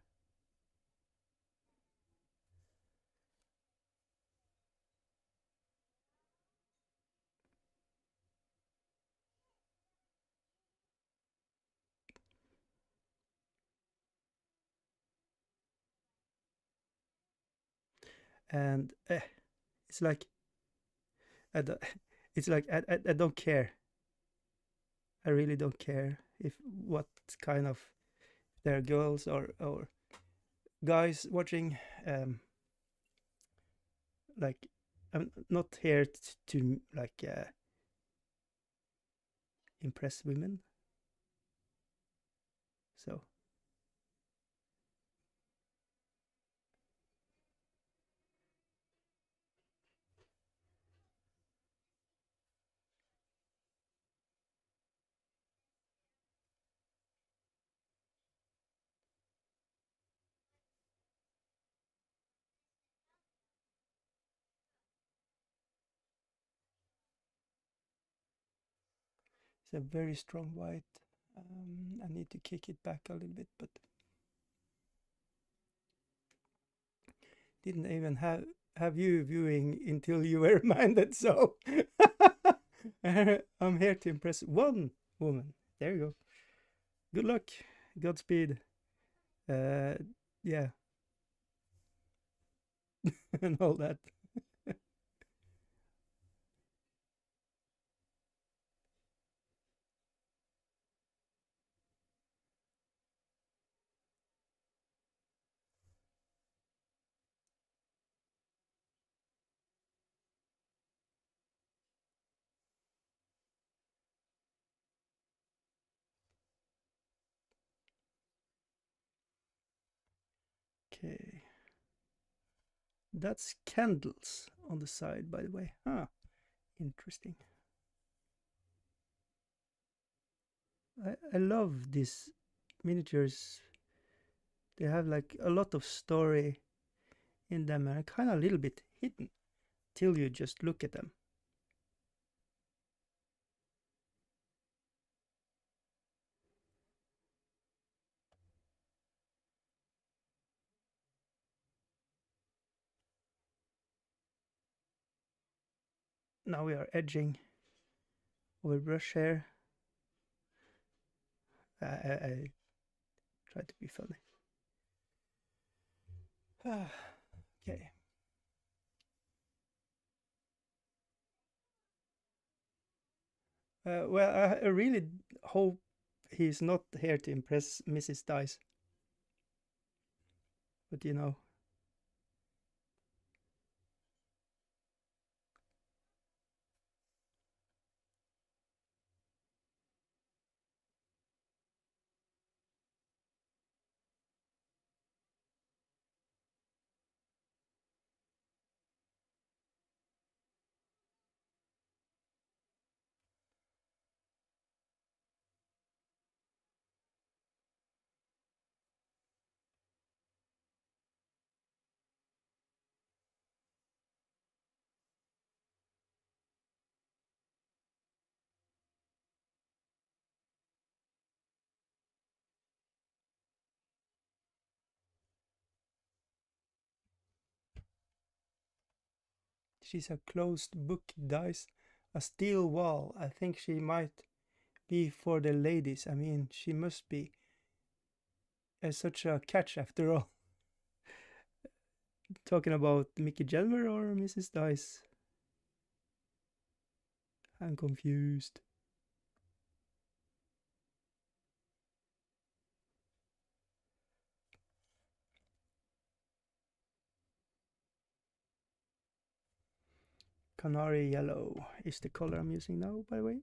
And it's like I don't, it's like I don't care. I really don't care if what kind of there are girls or guys watching. Like I'm not here to like impress women. So it's a very strong white. I need to kick it back a little bit, but didn't even have you viewing until you were reminded. So I'm here to impress one woman. There you go. Good luck. Godspeed. Uh, yeah, and all that. Okay. That's candles on the side, by the way. Ah, interesting. I love this miniatures, they have like a lot of story in them and kind of a little bit hidden till you just look at them. Now we are edging over brush here. I try to be funny. Okay. Well, I really hope he's not here to impress Mrs. Dice. But you know, she's a closed book Dice. A steel wall. I think she might be for the ladies. I mean, she must be such a catch after all. Talking about Mickey Jelmer or Mrs. Dice? I'm confused. Canary yellow is the color I'm using now, by the way.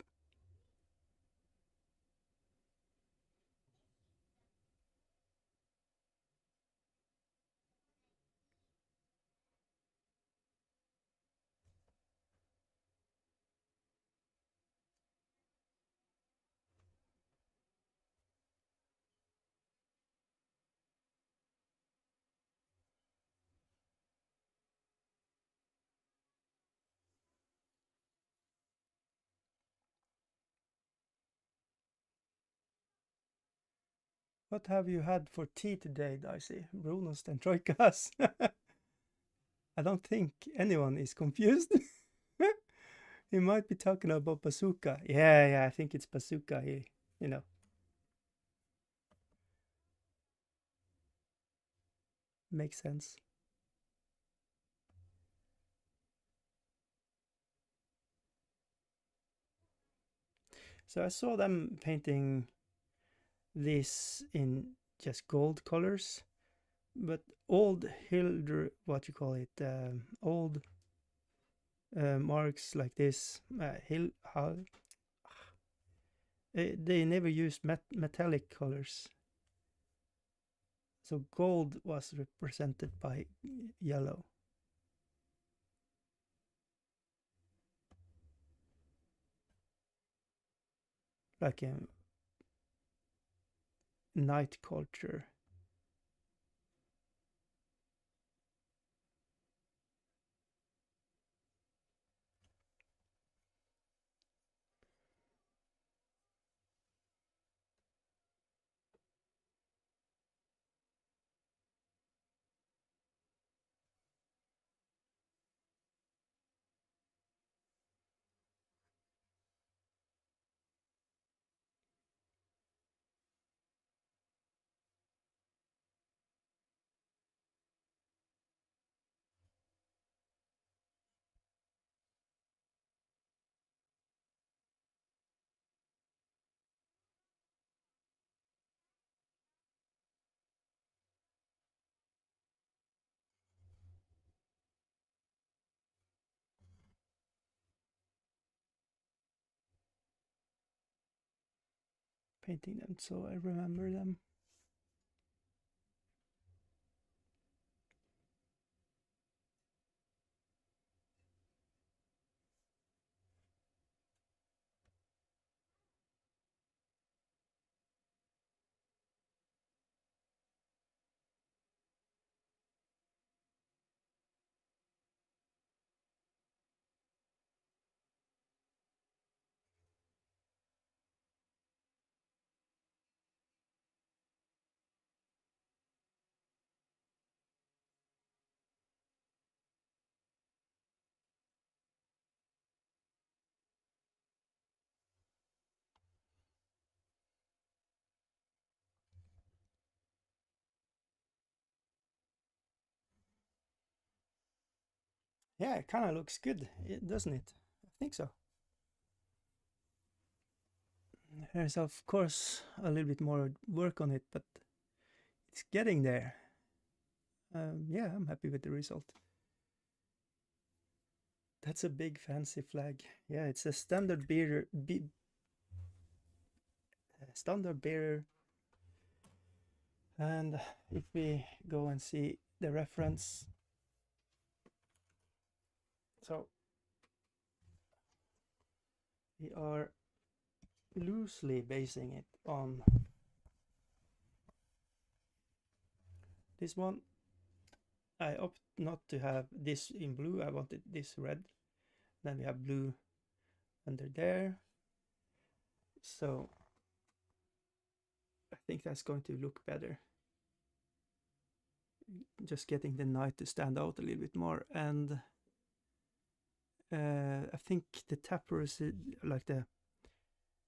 What have you had for tea today, Dicey? Brunost and Troikas. I don't think anyone is confused. He might be talking about bazooka. Yeah, I think it's bazooka. You know, makes sense. So I saw them painting this in just gold colors, but old Hilder, what you call it, old marks like this, how they never used metallic colors. So gold was represented by yellow. Like a night culture. Painting them so I remember them. Yeah, it kind of looks good, doesn't it? I think so. There's of course a little bit more work on it, but it's getting there. Yeah, I'm happy with the result. That's a big fancy flag. Yeah, it's a standard bearer. And if we go and see the reference, so we are loosely basing it on this one. I opt not to have this in blue. I wanted this red. Then we have blue under there. So I think that's going to look better. Just getting the knight to stand out a little bit more. And I think the tappers, like the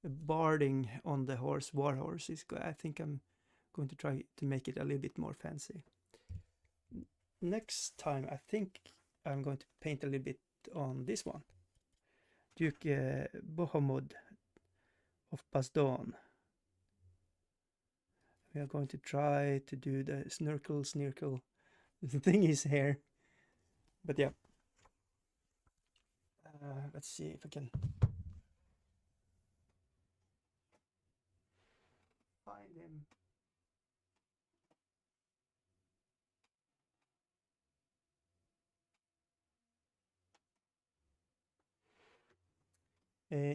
barding on the horse, war horse, is I think I'm going to try to make it a little bit more fancy. Next time, I think I'm going to paint a little bit on this one. Duke Bohemond of Pasdon. We are going to try to do the snirkle thingies here. But yeah. Let's see if I can find him.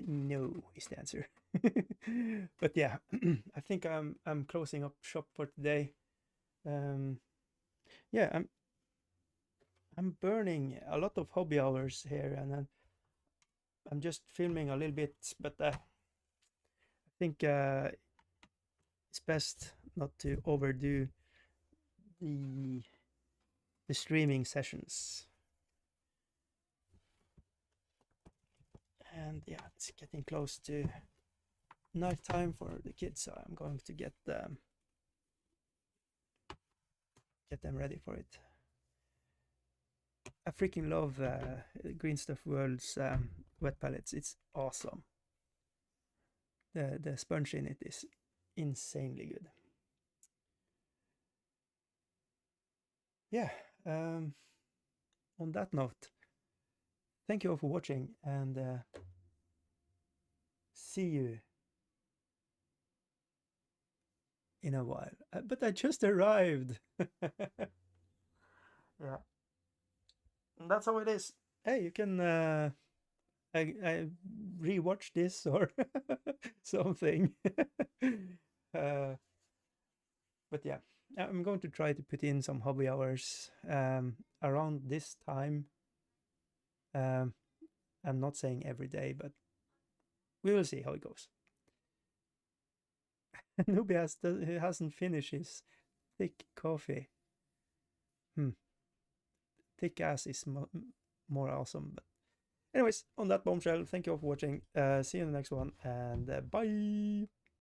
No is the answer. But yeah, I think I'm closing up shop for today. Yeah, I'm burning a lot of hobby hours here, and I'm just filming a little bit, but I think it's best not to overdo the the streaming sessions. And yeah, it's getting close to night time for the kids, so I'm going to get them ready for it. I freaking love Green Stuff World's wet palettes. It's awesome. The sponge in it is insanely good. Yeah. On that note, thank you all for watching, and see you in a while. But I just arrived. Yeah. And that's how it is. Hey, you can I rewatch this or something. uh, but yeah, I'm going to try to put in some hobby hours around this time. Um, I'm not saying every day, but we will see how it goes. Newbie hasn't finished his thick coffee. Thick ass is more awesome. But anyways, on that bombshell, thank you all for watching. See you in the next one, and bye.